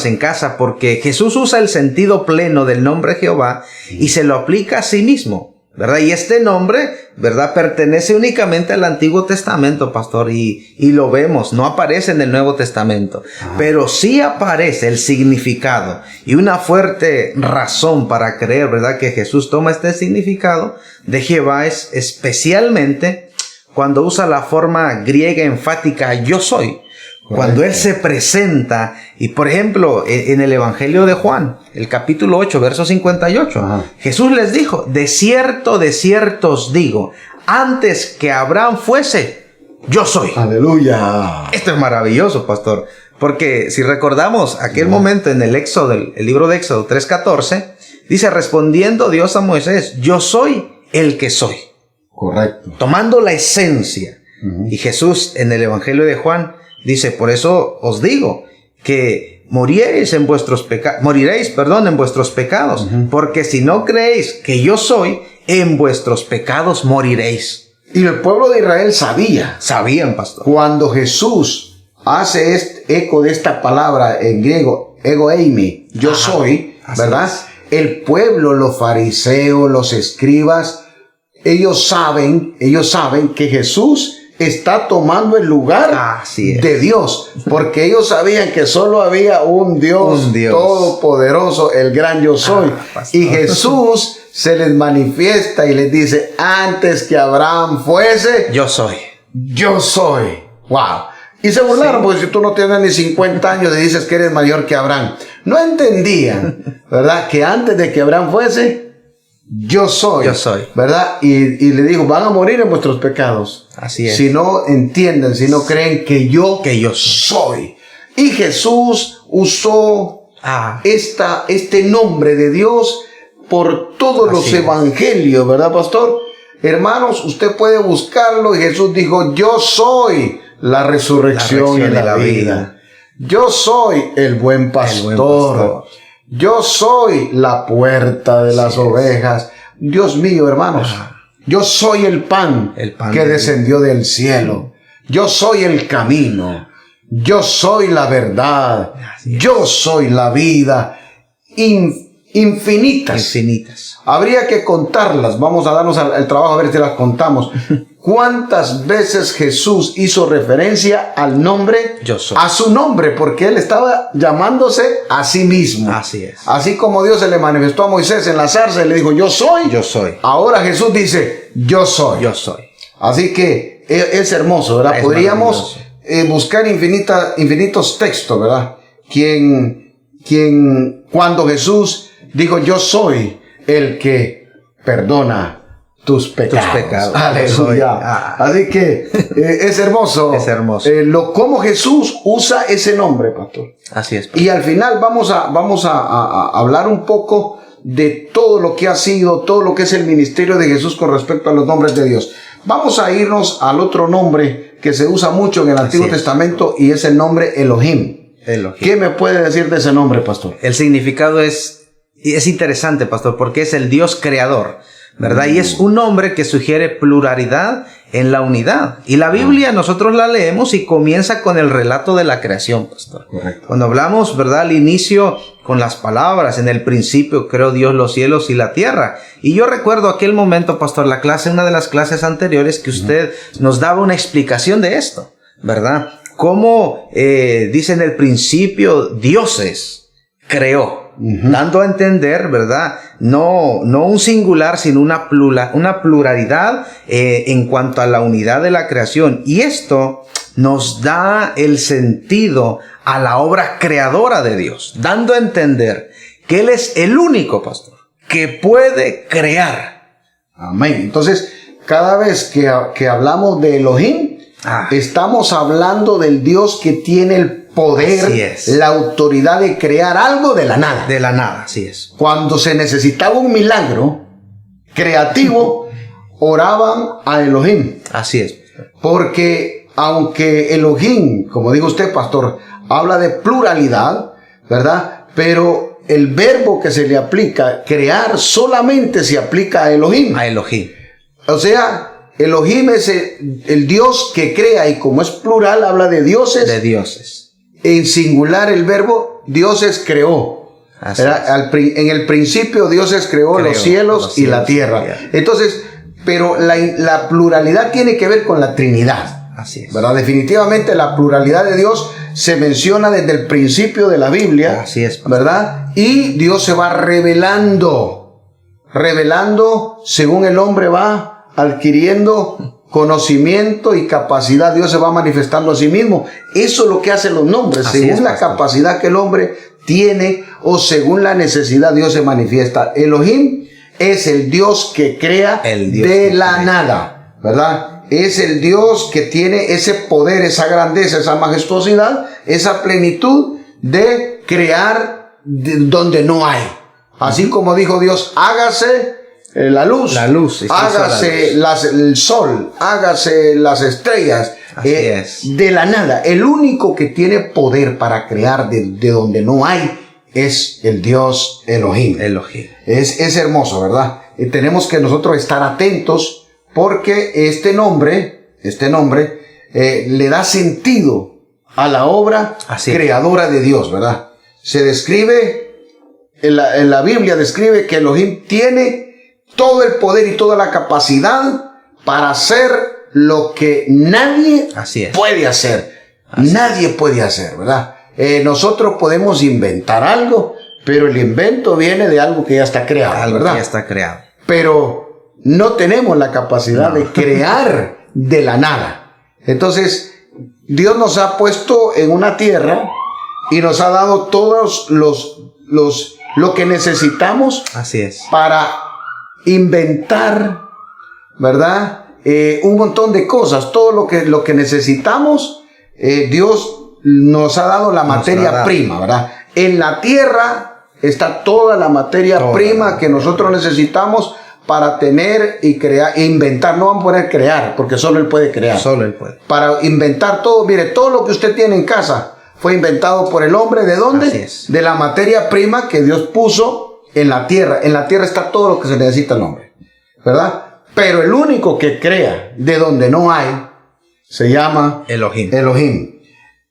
en casa, porque Jesús usa el sentido pleno del nombre Jehová y se lo aplica a sí mismo, ¿verdad? Y este nombre, ¿verdad?, pertenece únicamente al Antiguo Testamento, pastor, y lo vemos, no aparece en el Nuevo Testamento, pero sí aparece el significado y una fuerte razón para creer, ¿verdad?, que Jesús toma este significado de Jehová es especialmente cuando usa la forma griega enfática yo soy. Cuando Él se presenta, y por ejemplo, en el Evangelio de Juan, el capítulo 8, verso 58, Jesús les dijo, de cierto os digo, antes que Abraham fuese, yo soy. Aleluya. Esto es maravilloso, pastor, porque si recordamos aquel momento en el Éxodo, el libro de Éxodo 3:14, dice, respondiendo Dios a Moisés, yo soy el que soy. Correcto. Tomando la esencia. Y Jesús en el Evangelio de Juan dice, por eso os digo que moriréis en vuestros pecados, porque si no creéis que yo soy, en vuestros pecados moriréis. Y el pueblo de Israel sabían, pastor. Cuando Jesús hace este eco de esta palabra en griego, ego eimi, yo soy, ¿verdad? El pueblo, los fariseos, los escribas, ellos saben que Jesús está tomando el lugar de Dios, porque ellos sabían que solo había un Dios todopoderoso, el gran yo soy. Y Jesús se les manifiesta y les dice, antes que Abraham fuese, yo soy. Yo soy. Wow. Y se burlaron, porque si tú no tienes ni 50 años y dices que eres mayor que Abraham. No entendían, ¿verdad? Que antes de que Abraham fuese, yo soy. Yo soy. ¿Verdad? Y le digo, van a morir en vuestros pecados. Así es. Si no entienden, si no creen que yo soy. Y Jesús usó este nombre de Dios por todos los evangelios, ¿verdad, pastor? Hermanos, usted puede buscarlo y Jesús dijo, yo soy la resurrección y la vida. Yo soy el buen pastor. Yo soy la puerta de las ovejas. Dios mío, hermanos. Yo soy el pan que descendió del cielo. Yo soy el camino. Yo soy la verdad. Yo soy la vida. Infinitas. Habría que contarlas. Vamos a darnos el trabajo a ver si las contamos. ¿Cuántas veces Jesús hizo referencia al nombre? Yo soy. A su nombre, porque él estaba llamándose a sí mismo. Así es. Así como Dios se le manifestó a Moisés en la zarza y le dijo, yo soy. Yo soy. Ahora Jesús dice, yo soy. Yo soy. Así que es hermoso, ¿verdad? Podríamos buscar infinitos textos, ¿verdad? Cuando Jesús dijo, yo soy el que perdona tus pecados. Aleluya. Así que es hermoso. Es hermoso. Cómo Jesús usa ese nombre, pastor. Así es. Pastor. Y al final vamos a hablar un poco de todo lo que ha sido, todo lo que es el ministerio de Jesús con respecto a los nombres de Dios. Vamos a irnos al otro nombre que se usa mucho en el Antiguo Testamento y es el nombre Elohim. ¿Qué me puede decir de ese nombre, pastor? El significado es interesante, pastor, porque es el Dios creador, ¿verdad? Y es un nombre que sugiere pluralidad en la unidad. Y la Biblia nosotros la leemos y comienza con el relato de la creación, pastor. Correcto. Cuando hablamos, ¿verdad? Al inicio con las palabras, en el principio creó Dios los cielos y la tierra. Y yo recuerdo aquel momento, pastor, una de las clases anteriores que usted nos daba una explicación de esto, ¿verdad? Cómo dice en el principio dioses creó. Dando a entender, ¿verdad? No un singular, sino una pluralidad en cuanto a la unidad de la creación. Y esto nos da el sentido a la obra creadora de Dios, dando a entender que Él es el único, pastor, que puede crear. Amén. Entonces, cada vez que hablamos de Elohim, estamos hablando del Dios que tiene el poder, la autoridad de crear algo de la nada. De la nada, así es. Cuando se necesitaba un milagro creativo, oraban a Elohim. Así es. Porque aunque Elohim, como dijo usted, pastor, habla de pluralidad, ¿verdad? Pero el verbo que se le aplica, crear, solamente se aplica a Elohim. A Elohim. O sea, Elohim es el Dios que crea, y como es plural, habla de dioses. De dioses. En singular el verbo, dioses creó. En el principio Dioses creó los cielos y la tierra. Entonces, pero la pluralidad tiene que ver con la Trinidad. Así es. ¿Verdad? Definitivamente la pluralidad de Dios se menciona desde el principio de la Biblia. Así es. ¿Verdad? Y Dios se va revelando según el hombre va adquiriendo conocimiento y capacidad. Dios se va manifestando a sí mismo. Eso es lo que hacen los nombres. Según la capacidad que el hombre tiene o según la necesidad, Dios se manifiesta. Elohim es el Dios que crea de la nada, ¿verdad? Es el Dios que tiene ese poder, esa grandeza, esa majestuosidad, esa plenitud de crear donde no hay. Así como dijo Dios, hágase la luz, hágase el sol, hágase las estrellas, de la nada. El único que tiene poder para crear de donde no hay es el Dios Elohim. Es hermoso, ¿verdad? Tenemos que nosotros estar atentos porque este nombre le da sentido a la obra creadora de Dios, ¿verdad? Se describe, en la Biblia describe que Elohim tiene todo el poder y toda la capacidad para hacer lo que nadie Así es. puede hacer. Así Nadie puede hacer, ¿verdad? Nosotros podemos inventar algo, pero el invento viene de algo que ya está creado, Algo ¿verdad? que ya está creado. Pero no tenemos la capacidad de crear de la nada. Entonces, Dios nos ha puesto en una tierra y nos ha dado todos lo que necesitamos Así es. para inventar, ¿verdad? Un montón de cosas. Todo lo que necesitamos, Dios nos ha dado la materia prima, ¿verdad? En la tierra está toda la materia prima que nosotros necesitamos para tener y crear, e inventar. No vamos a poder crear, porque solo Él puede crear. Solo Él puede. Para inventar todo, mire, todo lo que usted tiene en casa fue inventado por el hombre. ¿De dónde? Así es. De la materia prima que Dios puso en la tierra. En la tierra está todo lo que se necesita el hombre, ¿verdad? Pero el único que crea de donde no hay se llama Elohim. Elohim.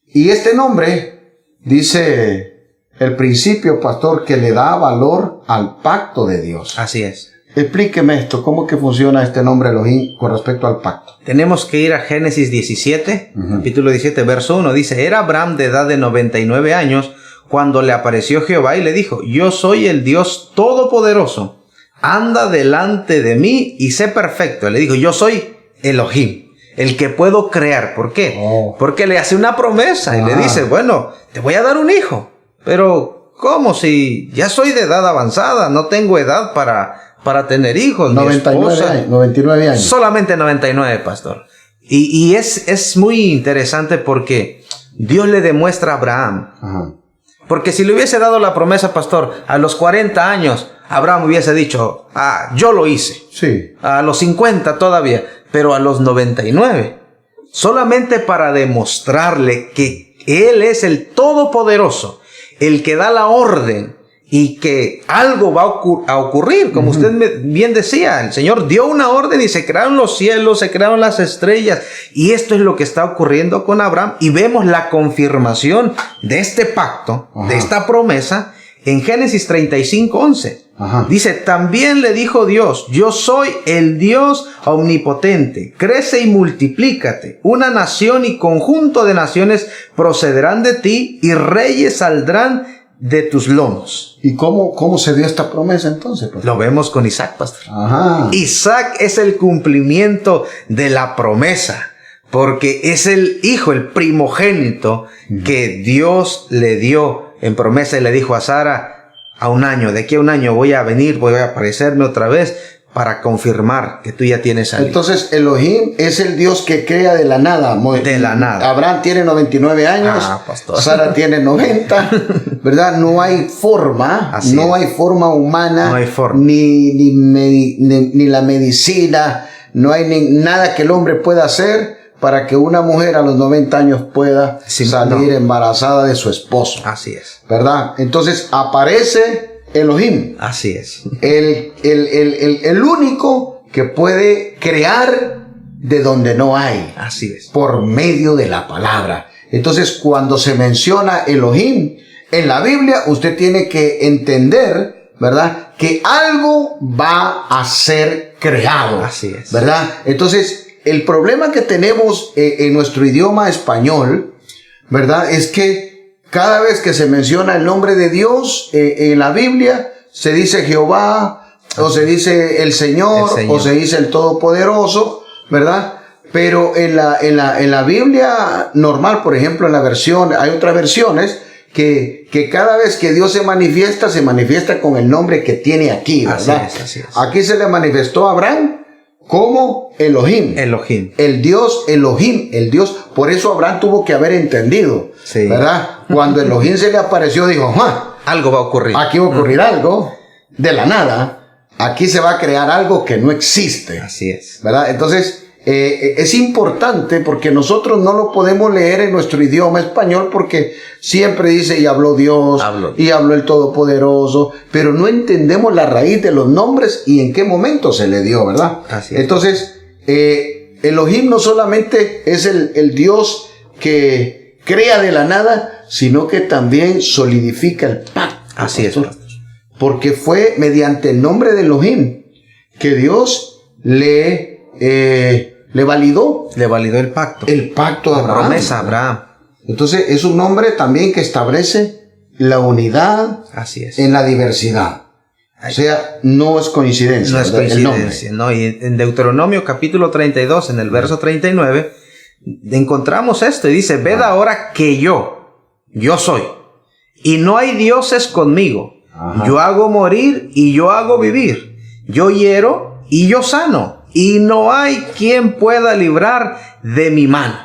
Y este nombre, dice el principio, pastor, que le da valor al pacto de Dios. Así es. Explíqueme esto, ¿cómo que funciona este nombre Elohim con respecto al pacto? Tenemos que ir a Génesis 17, capítulo 17, verso 1. Dice, era Abraham de edad de 99 años cuando le apareció Jehová y le dijo, yo soy el Dios Todopoderoso, anda delante de mí y sé perfecto. Le dijo, yo soy Elohim, el que puedo crear. ¿Por qué? Porque le hace una promesa y le dice, bueno, te voy a dar un hijo. Pero, ¿cómo? Si ya soy de edad avanzada, no tengo edad para tener hijos. 99 años. Solamente 99, pastor. Y es muy interesante porque Dios le demuestra a Abraham. Ajá. Porque si le hubiese dado la promesa, pastor, a los 40 años, Abraham hubiese dicho, yo lo hice. Sí. A los 50 todavía, pero a los 99. Solamente para demostrarle que Él es el Todopoderoso, el que da la orden y que algo va a ocurrir. Como usted bien decía, el Señor dio una orden y se crearon los cielos, se crearon las estrellas. Y esto es lo que está ocurriendo con Abraham. Y vemos la confirmación de este pacto, de esta promesa, en Génesis 35:11. Dice, también le dijo Dios, yo soy el Dios omnipotente, crece y multiplícate, una nación y conjunto de naciones procederán de ti y reyes saldrán de tus lomos. ¿Y cómo se dio esta promesa entonces, pastor? Lo vemos con Isaac, pastor. Ajá. Isaac es el cumplimiento de la promesa, porque es el hijo, el primogénito que Dios le dio en promesa y le dijo a Sara, a un año, de aquí a un año voy a venir, voy a aparecerme otra vez para confirmar que tú ya tienes a Entonces Elohim es el Dios que crea de la nada. De la nada. Abraham tiene 99 años, pastor. Sara tiene 90, ¿verdad? No hay forma, hay forma humana, no hay forma. Ni la medicina, no hay nada que el hombre pueda hacer para que una mujer a los 90 años pueda salir embarazada de su esposo. Así es. ¿Verdad? Entonces aparece Elohim. Así es. El único que puede crear de donde no hay. Así es. Por medio de la palabra. Entonces, cuando se menciona Elohim en la Biblia, usted tiene que entender, ¿verdad?, que algo va a ser creado. Así es. ¿Verdad? Entonces, el problema que tenemos en nuestro idioma español, ¿verdad?, es que cada vez que se menciona el nombre de Dios en la Biblia, se dice Jehová, o se dice el Señor, o se dice el Todopoderoso, ¿verdad? Pero en la Biblia normal, por ejemplo, en la versión, hay otras versiones que cada vez que Dios se manifiesta con el nombre que tiene aquí, ¿verdad? Así es. Aquí se le manifestó a Abraham como Elohim. Elohim. El Dios Elohim, el Dios. Por eso Abraham tuvo que haber entendido, ¿verdad? Cuando Elohim se le apareció, dijo, algo va a ocurrir. Aquí va a ocurrir algo de la nada. Aquí se va a crear algo que no existe. Así es. ¿Verdad? Entonces, es importante porque nosotros no lo podemos leer en nuestro idioma español porque siempre dice, y habló Dios, y habló el Todopoderoso, pero no entendemos la raíz de los nombres y en qué momento se le dio, ¿verdad? Así es. Entonces, Elohim no solamente es el Dios que crea de la nada, sino que también solidifica el pacto. Así es. Porque fue mediante el nombre de Elohim que Dios le le validó el pacto. el pacto a La Abraham. promesa a Abraham. Entonces es un nombre también que establece la unidad Así es. en la diversidad. O sea, no es coincidencia. No es ¿verdad? El nombre. coincidencia, ¿no? Y en Deuteronomio capítulo 32, en el verso 39, encontramos esto y dice, ved ahora que yo soy, y no hay dioses conmigo. Ajá. Yo hago morir y yo hago vivir. Yo hiero y yo sano, y no hay quien pueda librar de mi mano.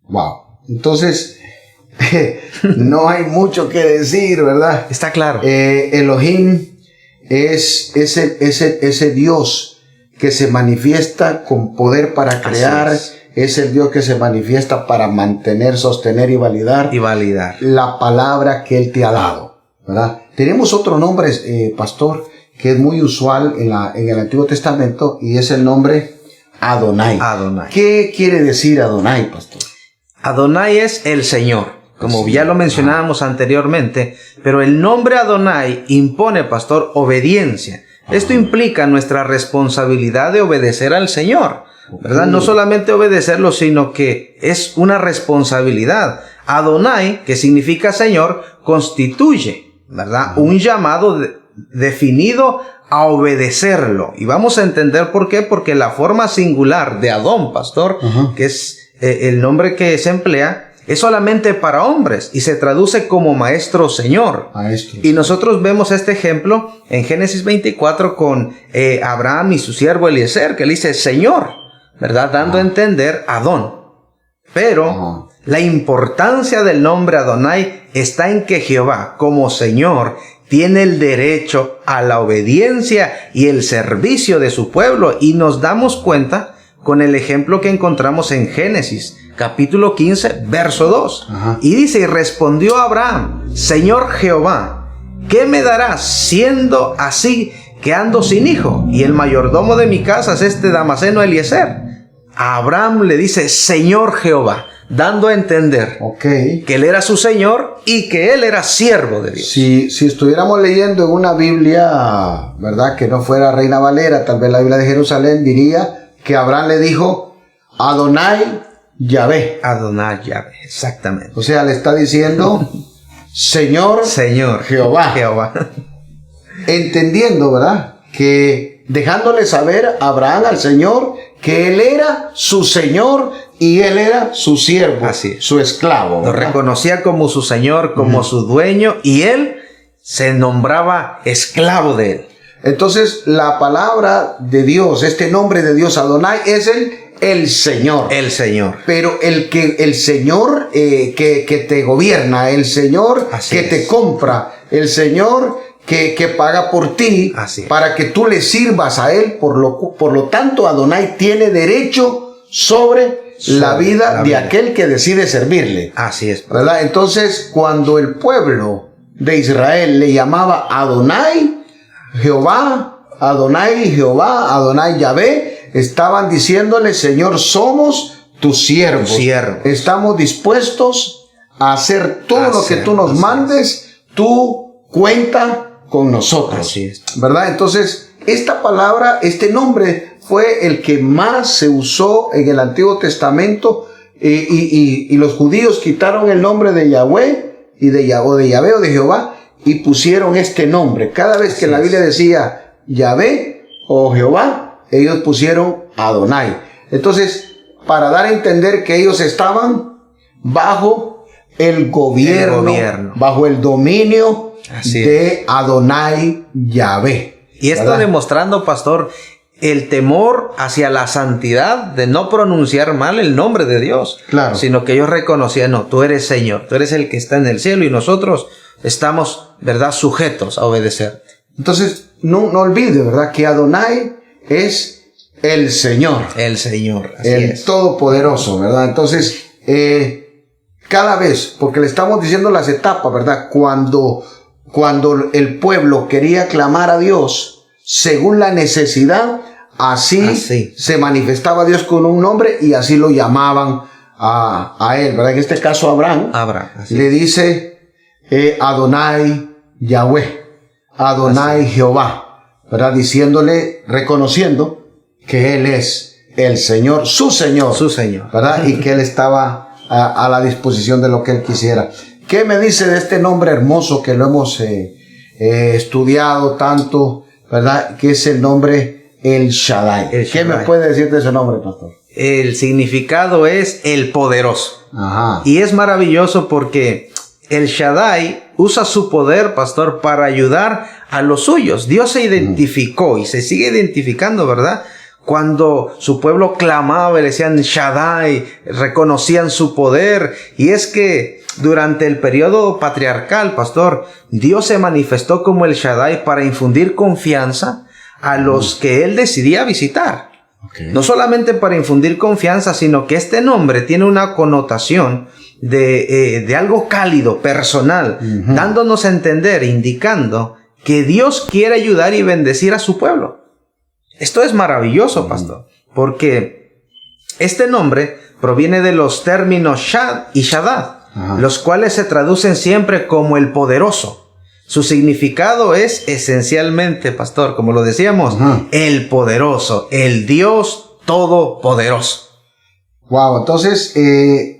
Wow. Entonces, no hay mucho que decir, ¿verdad? Está claro. Elohim es ese Dios que se manifiesta con poder para crear, es el Dios que se manifiesta para mantener, sostener y validar la palabra que Él te ha dado, ¿verdad? Tenemos otro nombre, pastor, que es muy usual en el Antiguo Testamento, y es el nombre Adonai. Adonai. ¿Qué quiere decir Adonai, pastor? Adonai es el Señor, como Sí. ya lo mencionábamos anteriormente, pero el nombre Adonai impone, pastor, obediencia. Esto implica nuestra responsabilidad de obedecer al Señor, ¿verdad? No solamente obedecerlo, sino que es una responsabilidad. Adonai, que significa Señor, constituye, ¿verdad? Un llamado definido a obedecerlo. Y vamos a entender por qué, porque la forma singular de Adón, pastor, que es el nombre que se emplea, es solamente para hombres y se traduce como maestro señor. Maestro. Y nosotros vemos este ejemplo en Génesis 24 con Abraham y su siervo Eliezer, que le dice Señor, ¿verdad? Dando a entender Adón. Pero la importancia del nombre Adonai está en que Jehová, como Señor, tiene el derecho a la obediencia y el servicio de su pueblo. Y nos damos cuenta con el ejemplo que encontramos en Génesis, capítulo 15, verso 2. Y dice, y respondió Abraham, Señor Jehová, ¿qué me darás siendo así que ando sin hijo? Y el mayordomo de mi casa es este Damaseno Eliezer. A Abraham le dice, Señor Jehová, dando a entender que él era su Señor y que él era siervo de Dios. Si estuviéramos leyendo en una Biblia, ¿verdad? Que no fuera Reina Valera, tal vez la Biblia de Jerusalén, diría que Abraham le dijo Adonai Yahvé. Adonai Yahvé, exactamente. O sea, le está diciendo Señor Jehová. Entendiendo, ¿verdad? Que dejándole saber a Abraham al Señor que él era su Señor y él era su siervo, su esclavo. Lo reconocía como su Señor, como su dueño, y él se nombraba esclavo de él. Entonces, la palabra de Dios, este nombre de Dios, Adonai, es el Señor. El Señor. Pero el Señor que te gobierna, el Señor que te compra, el Señor que paga por ti para que tú le sirvas a Él. Por lo tanto, Adonai tiene derecho sobre la vida de aquel que decide servirle. Así es, ¿verdad? Entonces, cuando el pueblo de Israel le llamaba Adonai, Jehová, Adonai Yahvé, estaban diciéndole, Señor, somos tus siervos. Estamos dispuestos a hacer todo lo que tú nos mandes. Tú cuenta con nosotros. Así es. ¿Verdad? Entonces, esta palabra, este nombre fue el que más se usó en el Antiguo Testamento, y los judíos quitaron el nombre de Yahweh de Yahvé o de Jehová y pusieron este nombre. Cada vez que la Biblia decía Yahvé o Jehová, ellos pusieron Adonai. Entonces, para dar a entender que ellos estaban bajo el gobierno. Bajo el dominio de Adonai Yahvé. Y esto ¿verdad? Demostrando, pastor, el temor hacia la santidad de no pronunciar mal el nombre de Dios. Claro. Sino que ellos reconocían, no, tú eres Señor, tú eres el que está en el cielo y nosotros estamos, ¿verdad?, sujetos a obedecer. Entonces, no olvide, ¿verdad?, que Adonai es el Señor. El Señor, así el es. Todopoderoso, ¿verdad? Entonces, cada vez, porque le estamos diciendo las etapas, ¿verdad? Cuando el pueblo quería clamar a Dios según la necesidad, así se manifestaba Dios con un nombre y así lo llamaban a él, ¿verdad? En este caso Abraham le dice Adonai Yahweh, Adonai Jehová, ¿verdad? Diciéndole, reconociendo que él es el Señor, su Señor, ¿verdad? Y que Él estaba a la disposición de lo que Él quisiera. ¿Qué me dice de este nombre hermoso que lo hemos estudiado tanto, ¿verdad? Que es el nombre El Shaddai. ¿Qué me puede decir de ese nombre, pastor? El significado es el poderoso. Ajá. Y es maravilloso porque el Shaddai usa su poder, pastor, para ayudar a los suyos. Dios se identificó y se sigue identificando, ¿verdad? Cuando su pueblo clamaba y le decían Shaddai, reconocían su poder. Y es que durante el periodo patriarcal, pastor, Dios se manifestó como el Shaddai para infundir confianza a los que Él decidía visitar. Okay. No solamente para infundir confianza, sino que este nombre tiene una connotación de algo cálido, personal, dándonos a entender, indicando que Dios quiere ayudar y bendecir a su pueblo. Esto es maravilloso, pastor, porque este nombre proviene de los términos Shad y Shaddad, los cuales se traducen siempre como el poderoso. Su significado es esencialmente, pastor, como lo decíamos, el poderoso, el Dios todopoderoso. Wow, entonces,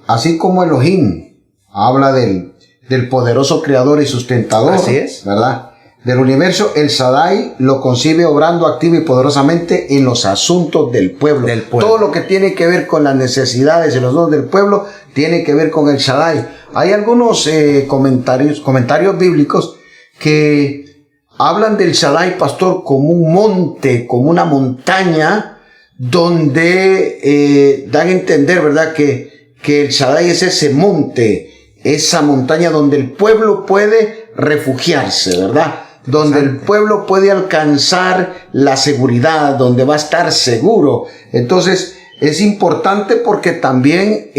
así como Elohim habla del poderoso creador y sustentador, así es, ¿verdad? Del universo, el Shaddai lo concibe obrando activa y poderosamente en los asuntos del pueblo. Todo lo que tiene que ver con las necesidades y los dones del pueblo tiene que ver con el Shaddai. Hay algunos comentarios bíblicos que hablan del Shaddai, pastor, como un monte, como una montaña, donde dan a entender, ¿verdad?, que el Shaddai es ese monte, esa montaña donde el pueblo puede refugiarse, ¿verdad? Donde el pueblo puede alcanzar la seguridad, donde va a estar seguro. Entonces, es importante porque también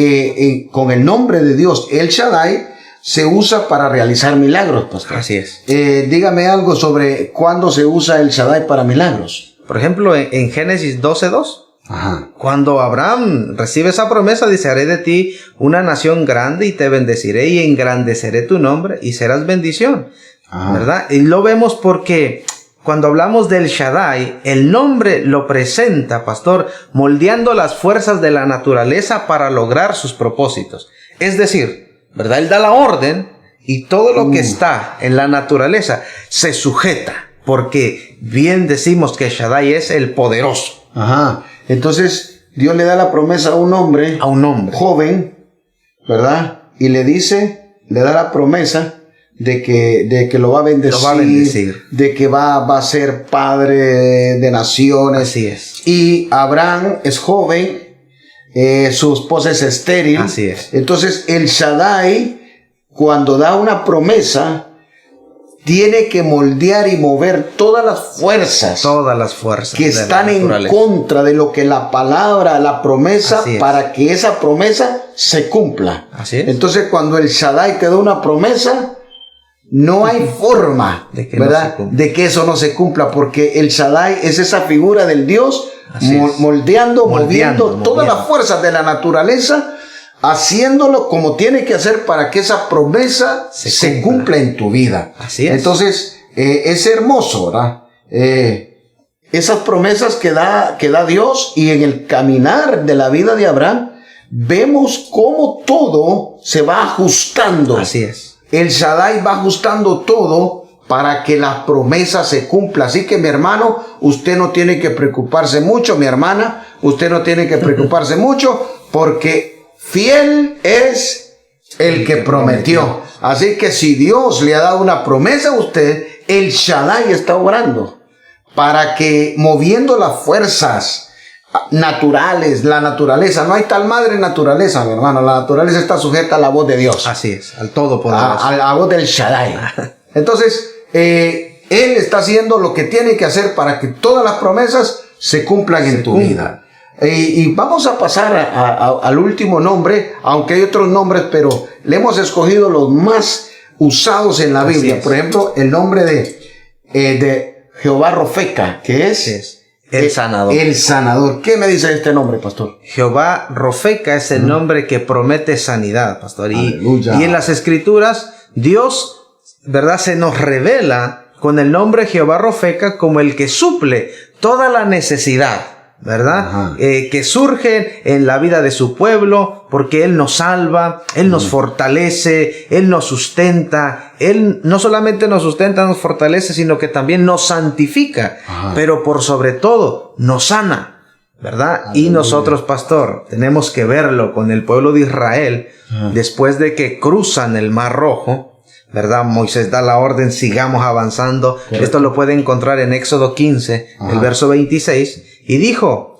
con el nombre de Dios, el Shaddai, se usa para realizar milagros, pastor. Así es. Dígame algo sobre cuándo se usa el Shaddai para milagros. Por ejemplo, en Génesis 12:2. Ajá. Cuando Abraham recibe esa promesa, dice, haré de ti una nación grande y te bendeciré y engrandeceré tu nombre y serás bendición. Ajá. ¿Verdad? Y lo vemos porque cuando hablamos del Shaddai, el nombre lo presenta, pastor, moldeando las fuerzas de la naturaleza para lograr sus propósitos. Es decir, ¿verdad? Él da la orden y todo lo que está en la naturaleza se sujeta, porque bien decimos que Shaddai es el poderoso. Ajá. Entonces, Dios le da la promesa a un hombre joven, ¿verdad? Y le da la promesa de que lo va a bendecir, de que va a ser padre de naciones. Así es. Y Abraham es joven, su esposa es estéril. Así es. Entonces, el Shaddai, cuando da una promesa, tiene que moldear y mover todas las fuerzas que están en contra de lo que la palabra, la promesa, para que esa promesa se cumpla. Así es. Entonces, cuando el Shaddai te da una promesa, no hay forma, de que ¿verdad?, de que eso no se cumpla, porque el Shaddai es esa figura del Dios moviendo todas las fuerzas de la naturaleza, haciéndolo como tiene que hacer para que esa promesa se cumpla en tu vida. Así es. Entonces, es hermoso, ¿verdad? Esas promesas que da Dios, y en el caminar de la vida de Abraham, vemos cómo todo se va ajustando. Así es. El Shaddai va ajustando todo para que la promesa se cumpla. Así que, mi hermano, usted no tiene que preocuparse mucho. Mi hermana, usted no tiene que preocuparse mucho, porque fiel es el que prometió. Así que si Dios le ha dado una promesa a usted, el Shaddai está obrando para que, moviendo las fuerzas naturales, la naturaleza, no hay tal madre naturaleza, mi hermano, la naturaleza está sujeta a la voz de Dios. Así es, al Todopoderoso. A la voz del Shaddai. Entonces, Él está haciendo lo que tiene que hacer para que todas las promesas se cumplan en tu vida. Y vamos a pasar al último nombre, aunque hay otros nombres, pero le hemos escogido los más usados en la Biblia. Por ejemplo, el nombre de Jehová Rofeca, que es el sanador. El sanador. ¿Qué me dice este nombre, pastor? Jehová Rofeca es el nombre que promete sanidad, pastor. Y en las Escrituras, Dios, ¿verdad?, se nos revela con el nombre Jehová Rofeca como el que suple toda la necesidad ¿verdad? Que surgen en la vida de su pueblo, porque Él nos salva, Él nos fortalece, Él nos sustenta. Él no solamente nos sustenta, nos fortalece, sino que también nos santifica, pero por sobre todo nos sana, ¿verdad? Y nosotros, pastor, tenemos que verlo con el pueblo de Israel, después de que cruzan el Mar Rojo, ¿verdad? Moisés da la orden, sigamos avanzando. Correcto. Esto lo puede encontrar en Éxodo 15, el verso 26. Y dijo,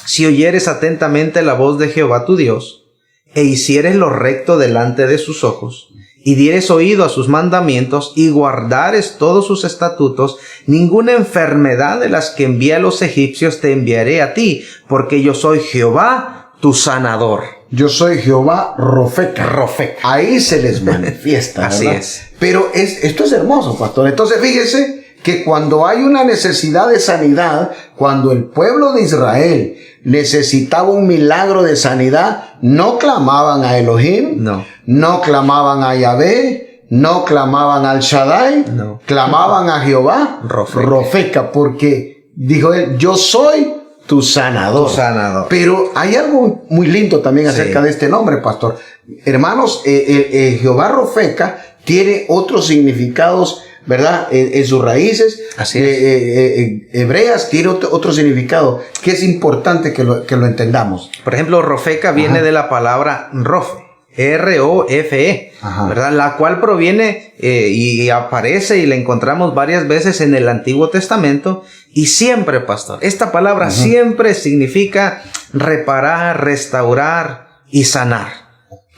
si oyeres atentamente la voz de Jehová tu Dios, e hicieres lo recto delante de sus ojos, y dieres oído a sus mandamientos, y guardares todos sus estatutos, ninguna enfermedad de las que envié a los egipcios te enviaré a ti, porque yo soy Jehová tu sanador. Yo soy Jehová Rofeca. Ahí se les manifiesta, ¿verdad? Así es. Pero esto es hermoso, pastor. Entonces fíjese que cuando hay una necesidad de sanidad, cuando el pueblo de Israel necesitaba un milagro de sanidad, no clamaban a Elohim, no clamaban a Yahvé, no clamaban al Shaddai, clamaban a Jehová Rofeca, porque dijo él, yo soy tu sanador. Pero hay algo muy lindo también acerca de este nombre, pastor. Hermanos, Jehová Rofeca tiene otros significados, ¿verdad? En sus raíces hebreas tiene otro significado que es importante que lo entendamos. Por ejemplo, Rofeca viene de la palabra rofe, R-O-F-E, ¿verdad? La cual proviene y aparece y la encontramos varias veces en el Antiguo Testamento. Y siempre, pastor, esta palabra siempre significa reparar, restaurar y sanar.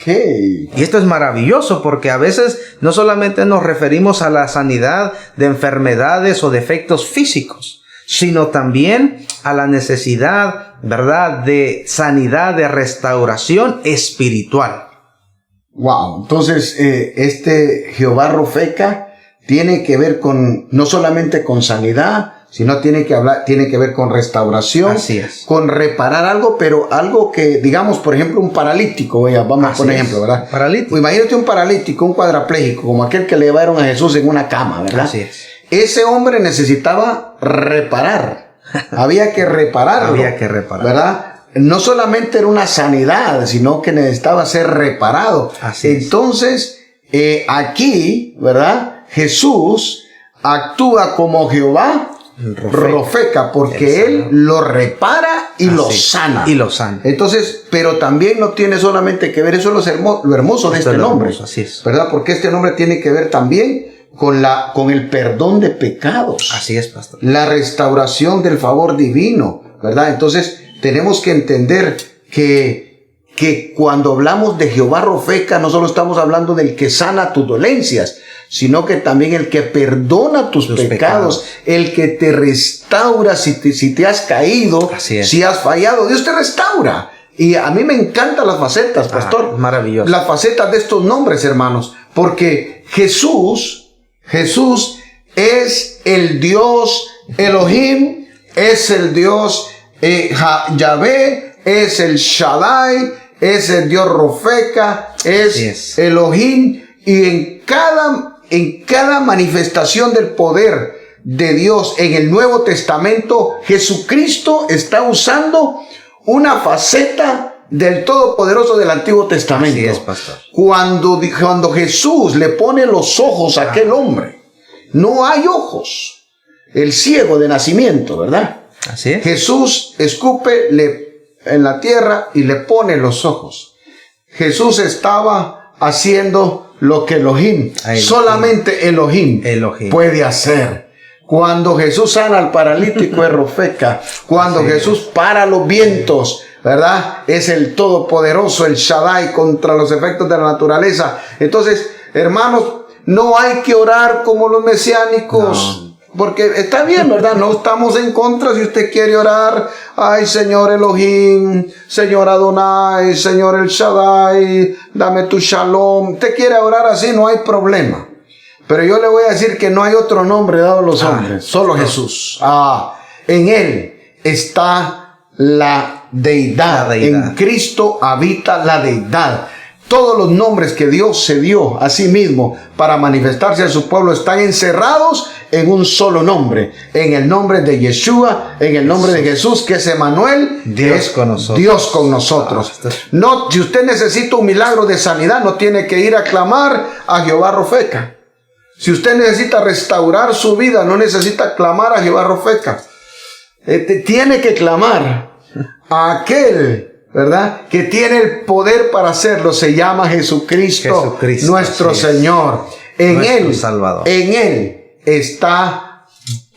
Y esto es maravilloso porque a veces no solamente nos referimos a la sanidad de enfermedades o defectos físicos, sino también a la necesidad, ¿verdad?, de sanidad, de restauración espiritual. Wow, entonces este Jehová Rofeca tiene que ver con, no solamente con sanidad, sino tiene que ver con restauración, con reparar algo, pero algo que, digamos, por ejemplo, un paralítico, vamos a poner ejemplo, ¿verdad? Paralítico. Imagínate un paralítico, un cuadrapléjico, como aquel que le llevaron a Jesús en una cama, ¿verdad? Así es. Ese hombre necesitaba reparar, había que repararlo, ¿verdad? No solamente era una sanidad, sino que necesitaba ser reparado. Entonces, aquí, ¿verdad? Jesús actúa como Jehová Rofeca, porque Él lo repara y lo sana. Entonces, pero también no tiene solamente que ver, eso es lo hermoso de este nombre, ¿verdad? Porque este nombre tiene que ver también con el perdón de pecados. Así es, pastor. La restauración del favor divino, ¿verdad? Entonces, tenemos que entender que cuando hablamos de Jehová Rofeca, no solo estamos hablando del que sana tus dolencias, sino que también el que perdona tus pecados, el que te restaura si te has caído, si has fallado, Dios te restaura. Y a mí me encantan las facetas, pastor. Maravilloso. Las facetas de estos nombres, hermanos, porque Jesús es el Dios Elohim, es el Dios Yahvé, es el Shaddai, es el Dios Rofeca, es Elohim, y en cada manifestación del poder de Dios en el Nuevo Testamento, Jesucristo está usando una faceta del Todopoderoso del Antiguo Testamento. Así es, pastor. Cuando Jesús le pone los ojos a aquel hombre, no hay ojos. El ciego de nacimiento, ¿verdad? Así es. Jesús escupe en la tierra y le pone los ojos. Jesús estaba haciendo lo que solamente Elohim puede hacer. Cuando Jesús sana al paralítico es Rofeca. Cuando Jesús para los vientos, ¿verdad? Es el Todopoderoso, el Shaddai, contra los efectos de la naturaleza. Entonces, hermanos, no hay que orar como los mesiánicos. Porque está bien, ¿verdad? No estamos en contra. Si usted quiere orar, ay, Señor Elohim, Señor Adonai, Señor el Shaddai, dame tu shalom. Usted quiere orar así, no hay problema. Pero yo le voy a decir que no hay otro nombre dado a los hombres, solo Jesús. En Él está la deidad. En Cristo habita la deidad. Todos los nombres que Dios se dio a sí mismo para manifestarse a su pueblo están encerrados en un solo nombre, en el nombre de Yeshua, en el nombre de Jesús, que es Emmanuel, Dios con nosotros. Dios con nosotros. No, si usted necesita un milagro de sanidad, no tiene que ir a clamar a Jehová Rofeca. Si usted necesita restaurar su vida, no necesita clamar a Jehová Rofeca. Tiene que clamar a aquel, ¿verdad?, que tiene el poder para hacerlo. Se llama Jesucristo nuestro Señor. En Él, Salvador. En Él está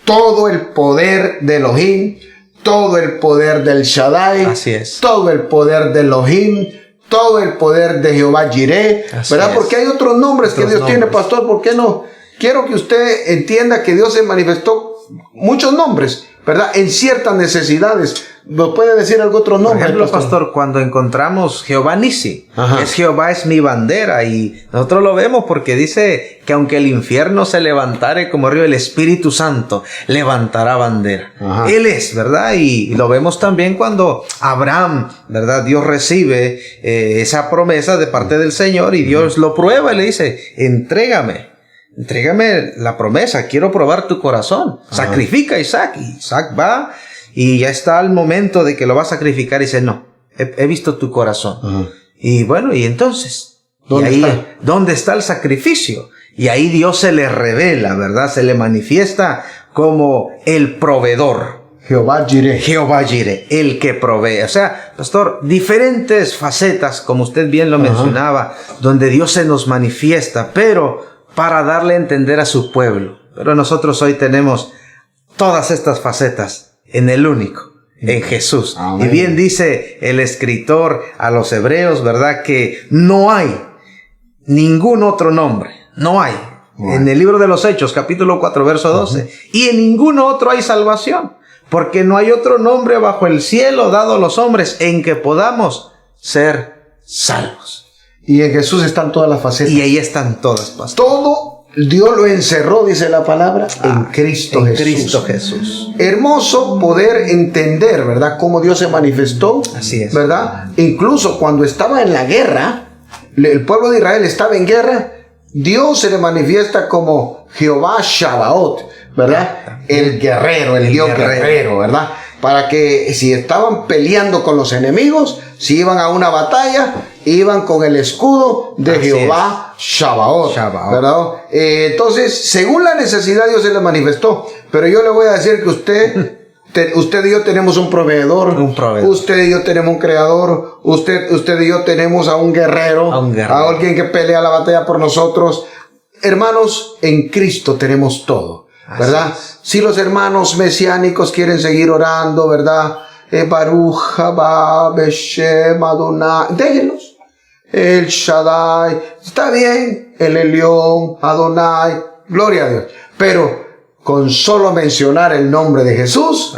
todo el poder de Elohim, todo el poder del Shaddai, Así es. todo el poder de Elohim, todo el poder de Jehová Jireh, ¿verdad? Porque hay otros nombres que Dios tiene, pastor. ¿Por qué no? Quiero que usted entienda que Dios se manifestó muchos nombres, ¿verdad?, en ciertas necesidades. ¿Nos puede decir algún otro nombre? Por ejemplo, pastor, cuando encontramos Jehová Nisi, Jehová es mi bandera, y nosotros lo vemos porque dice que aunque el infierno se levantare como río, el Espíritu Santo levantará bandera. Él es, ¿verdad? Y lo vemos también cuando Abraham, ¿verdad?, Dios recibe esa promesa de parte del Señor, y Dios lo prueba y le dice: entrégame la promesa, quiero probar tu corazón. Sacrifica a Isaac. Y Isaac va, y ya está el momento de que lo va a sacrificar, y dice: no, he visto tu corazón. Y bueno, y entonces, ¿dónde está el sacrificio? Y ahí Dios se le revela, ¿verdad? Se le manifiesta como el proveedor. Jehová Jireh, el que provee. O sea, pastor, diferentes facetas, como usted bien lo mencionaba, donde Dios se nos manifiesta, pero para darle a entender a su pueblo. Pero nosotros hoy tenemos todas estas facetas en el único, en Jesús. Amén. Y bien dice el escritor a los hebreos, ¿verdad?, que no hay ningún otro nombre. No hay. En el libro de los Hechos, capítulo 4, verso 12. Y en ningún otro hay salvación, porque no hay otro nombre bajo el cielo dado a los hombres en que podamos ser salvos. Y en Jesús están todas las facetas. Y ahí están todas, pastor. Todo Dios lo encerró, dice la palabra, en Cristo Jesús. Cristo Jesús. Hermoso poder entender, ¿verdad?, cómo Dios se manifestó. Así es. ¿Verdad? Incluso cuando estaba en la guerra, el pueblo de Israel estaba en guerra, Dios se le manifiesta como Jehová Shabaot, ¿verdad? El guerrero, el Dios guerrero, ¿verdad? Para que si estaban peleando con los enemigos, si iban a una batalla, iban con el escudo de Jehová Shabaot, ¿verdad? Entonces, según la necesidad, Dios se le manifestó. Pero yo le voy a decir que usted y yo tenemos un proveedor. Usted y yo tenemos un creador. Usted y yo tenemos a un guerrero. A alguien que pelea la batalla por nosotros. Hermanos, en Cristo tenemos todo, ¿verdad? Si los hermanos mesiánicos quieren seguir orando, ¿verdad? Baruch haba Beshem Adonai, déjenlos. El Shaddai, está bien. El Elión, Adonai, gloria a Dios. Pero con solo mencionar el nombre de Jesús,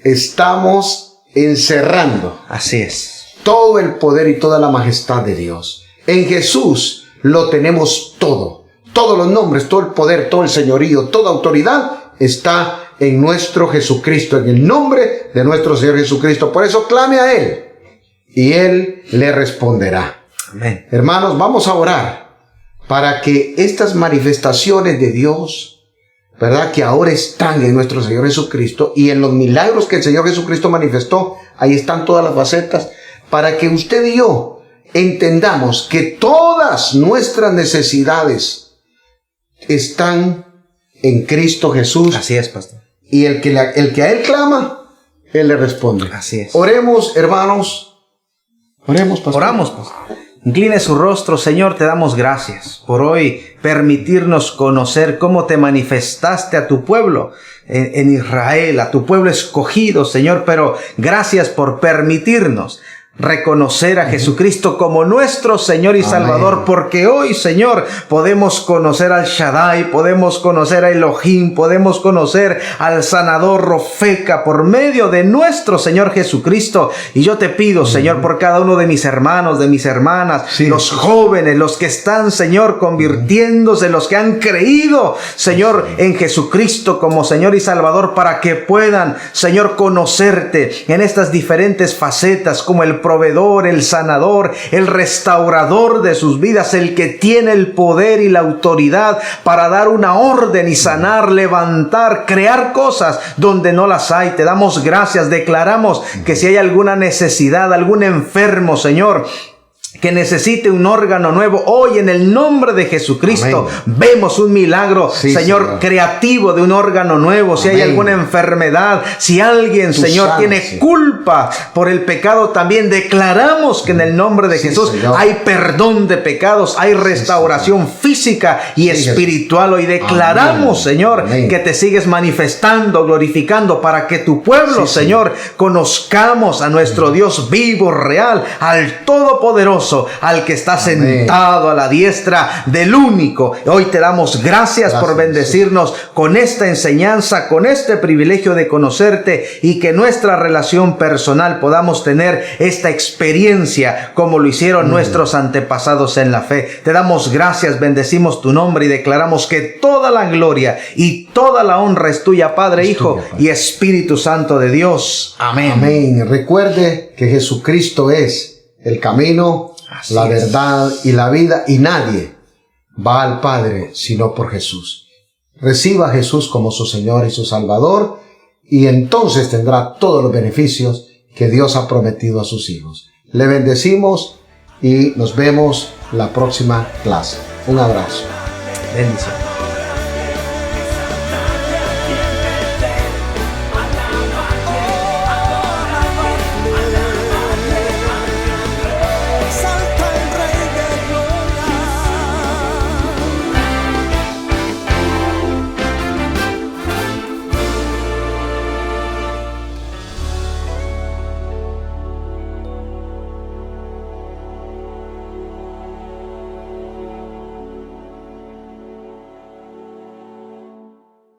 estamos encerrando. Así es. Todo el poder y toda la majestad de Dios. En Jesús lo tenemos todo. Todos los nombres, todo el poder, todo el señorío, toda autoridad está en nuestro Jesucristo, en el nombre de nuestro Señor Jesucristo. Por eso clame a Él y Él le responderá. Amén. Hermanos, vamos a orar para que estas manifestaciones de Dios, ¿verdad?, que ahora están en nuestro Señor Jesucristo y en los milagros que el Señor Jesucristo manifestó, ahí están todas las facetas, para que usted y yo entendamos que todas nuestras necesidades están en Cristo Jesús. Así es, pastor. Y el que a Él clama, Él le responde. Así es. Oremos, hermanos. Oremos, pastor. Oramos, pastor. Incline su rostro, Señor, te damos gracias por hoy permitirnos conocer cómo te manifestaste a tu pueblo en Israel, a tu pueblo escogido, Señor, pero gracias por permitirnos reconocer a Jesucristo como nuestro Señor y Salvador, porque hoy, Señor, podemos conocer al Shaddai, podemos conocer a Elohim, podemos conocer al sanador Rofeca por medio de nuestro Señor Jesucristo. Y yo te pido, Señor, por cada uno de mis hermanos, de mis hermanas, los jóvenes, los que están, Señor, convirtiéndose, los que han creído, Señor, en Jesucristo como Señor y Salvador, para que puedan, Señor, conocerte en estas diferentes facetas, como el proveedor, el sanador, el restaurador de sus vidas, el que tiene el poder y la autoridad para dar una orden y sanar, levantar, crear cosas donde no las hay. Te damos gracias, declaramos que si hay alguna necesidad, algún enfermo, Señor, que necesite un órgano nuevo, hoy en el nombre de Jesucristo, amén, vemos un milagro, sí, Señor, creativo de un órgano nuevo. Si amén, hay alguna enfermedad, si alguien, tú Señor, sabes, tiene sí, culpa por el pecado, también declaramos que en el nombre de sí, Jesús, Señor, hay perdón de pecados, hay restauración sí, física y sí, espiritual. Hoy declaramos, amén, Señor, amén, que te sigues manifestando, glorificando, para que tu pueblo, sí, Señor, conozcamos a nuestro Dios vivo, real, al Todopoderoso, al que está sentado a la diestra del único. Hoy te damos gracias por bendecirnos con esta enseñanza, con este privilegio de conocerte, y que nuestra relación personal podamos tener esta experiencia como lo hicieron nuestros antepasados en la fe. Te damos gracias, bendecimos tu nombre y declaramos que toda la gloria y toda la honra es tuya, Padre, Hijo y Espíritu Santo de Dios. Amén. Amén. Recuerde que Jesucristo es el camino, así la verdad y la vida, y nadie va al Padre sino por Jesús. Reciba a Jesús como su Señor y su Salvador, y entonces tendrá todos los beneficios que Dios ha prometido a sus hijos. Le bendecimos y nos vemos la próxima clase. Un abrazo. Bendición.